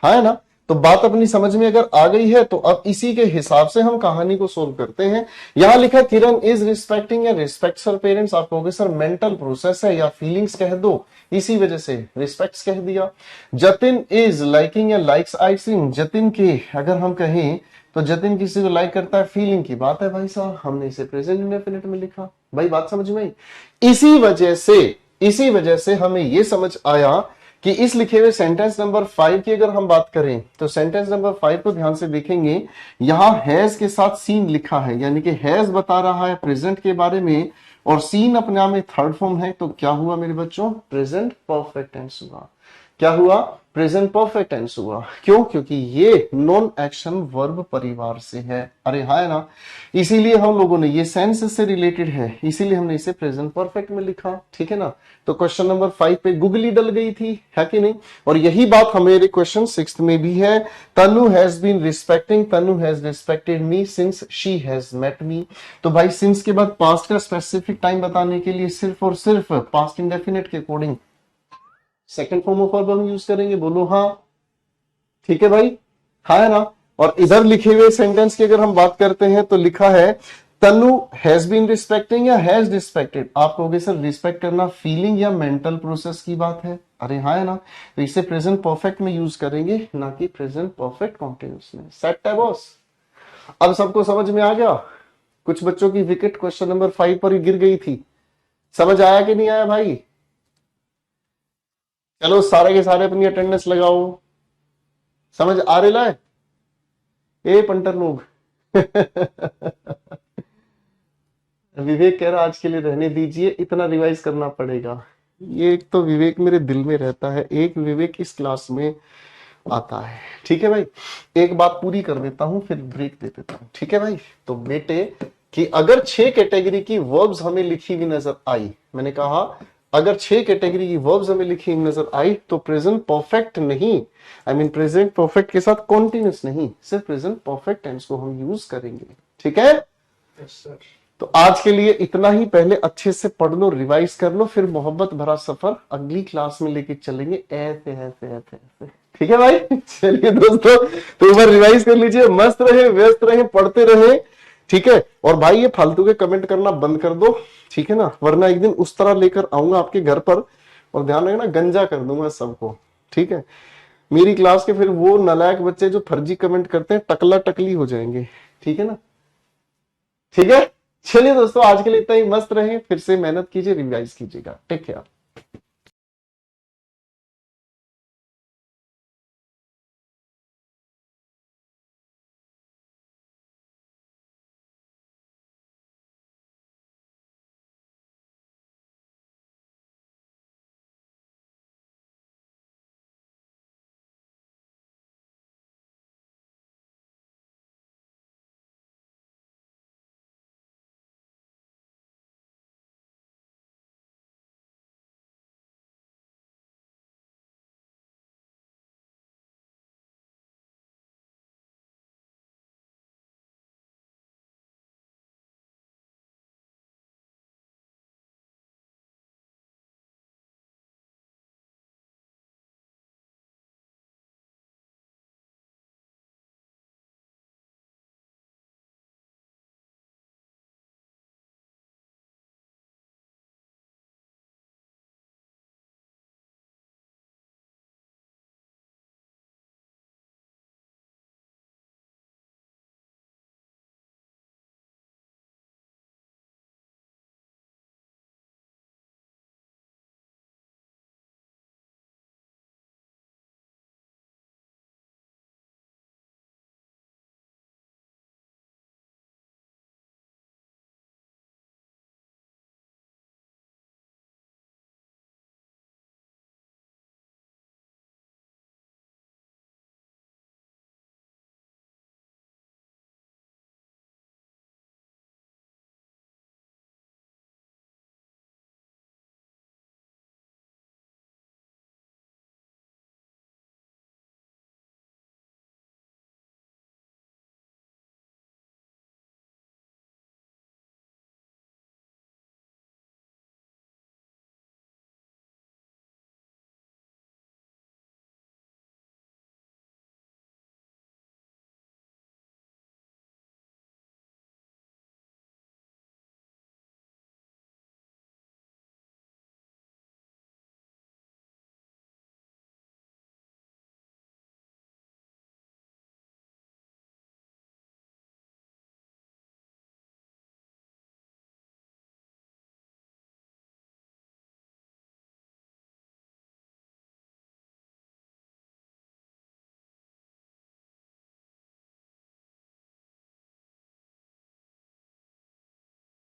हाँ है ना? तो बात अपनी समझ में अगर आ गई है तो अब इसी के हिसाब से हम कहानी को सोल्व करते हैं। यहां लिखा किरण इज रिस्पेक्टिंग या रिस्पेक्ट्स हर पेरेंट्स। आप कहोगे सर मेंटल प्रोसेस है या फीलिंग्स कह दो, इसी वजह से रिस्पेक्ट्स कह दिया। जतिन इज लाइकिंग या लाइक्स आइसक्रीम। जतिन के अगर हम कहें तो जतिन किसी को लाइक करता है, फीलिंग की बात है भाई साहब, हमने इसे प्रेजेंट इंडेफिनिट में लिखा। भाई बात समझ में आई? इसी वजह से हमें यह समझ आया कि इस लिखे हुए सेंटेंस नंबर 5 की अगर हम बात करें तो सेंटेंस नंबर 5 को ध्यान से देखेंगे, यहां हैज के साथ सीन लिखा है, यानी कि हैज बता रहा है प्रेजेंट के बारे में और सीन अपने आप में थर्ड फॉर्म है। तो क्या हुआ मेरे बच्चों? प्रेजेंट परफेक्ट टेंस हुआ। क्या हुआ? प्रेजेंट परफेक्ट टेंस हुआ। क्यों? क्योंकि ये नॉन एक्शन वर्ब परिवार से है। अरे हाँ है ना? इसीलिए हम लोगों ने, ये सेंस से रिलेटेड है, इसीलिए हमने इसे प्रेजेंट परफेक्ट में लिखा। ठीक है ना? तो क्वेश्चन नंबर 5 पे गुगली डल गई थी, है कि नहीं? और यही बात हमारे क्वेश्चन 6 में भी है। Tanu has been respecting, Tanu has respected me since she has met me. तो भाई सिंस के बाद पास्ट का स्पेसिफिक टाइम बताने के लिए सिर्फ और सिर्फ पास्ट इंडेफिनिट के according second form of verb हम यूज करेंगे। बोलो हाँ। ठीक है भाई? हाँ है ना? और इधर लिखे हुए सेंटेंस की अगर हम बात करते हैं तो लिखा है तनु हैज बीन रिस्पेक्टिंग या हैज रिस्पेक्टेड। आप कहोगे सर रिस्पेक्ट करना फीलिंग या मेंटल प्रोसेस की बात है। अरे हाँ है ना? तो इसे प्रेजेंट परफेक्ट में यूज करेंगे, ना कि प्रेजेंट परफेक्ट कॉन्टिन्यूस में। सेट है बॉस? अब सबको समझ में आ गया? कुछ बच्चों की विकेट क्वेश्चन नंबर 5 पर ही गिर गई थी। समझ आया कि नहीं आया भाई? चलो सारे के सारे अपनी अटेंडेंस लगाओ। समझ आ रहा है? ए पंटर लोग विवेक कह रहा आज के लिए रहने दीजिए, इतना रिवाइज करना पड़ेगा। ये एक तो विवेक मेरे दिल में रहता है, एक विवेक इस क्लास में आता है। ठीक है भाई? एक बात पूरी कर देता हूं फिर ब्रेक दे देता हूं। ठीक है भाई? तो बेटे कि अगर 6 कैटेगरी की वर्ब्स हमें लिखी हुई नजर आई, मैंने कहा अगर 6 कैटेगरी की वर्ब्स हमें लिखी हुई नजर आई तो प्रेजेंट परफेक्ट नहीं, आई मीन प्रेजेंट परफेक्ट के साथ कॉन्टिन्यूस नहीं, सिर्फ प्रेजेंट परफेक्ट टेंस को हम यूज करेंगे। ठीक है? Yes sir. तो आज के लिए इतना ही। पहले अच्छे से पढ़ लो, रिवाइज कर लो, फिर मोहब्बत भरा सफर अगली क्लास में लेके चलेंगे ऐसे ऐसे ऐसे ऐसे। ठीक है भाई? चलिए दोस्तों, तो एक बार रिवाइज कर लीजिए। मस्त रहे, व्यस्त रहे, पढ़ते रहे। ठीक है? और भाई ये फालतू के कमेंट करना बंद कर दो। ठीक है ना? वरना एक दिन उस तरह लेकर आऊंगा आपके घर पर और ध्यान रखना गंजा कर दूंगा सबको। ठीक है? मेरी क्लास के फिर वो नालायक बच्चे जो फर्जी कमेंट करते हैं टकला टकली हो जाएंगे। ठीक है ना? ठीक है? चलिए दोस्तों, आज के लिए इतना ही। मस्त रहे, फिर से मेहनत कीजिए, रिवाइज कीजिएगा। Take care.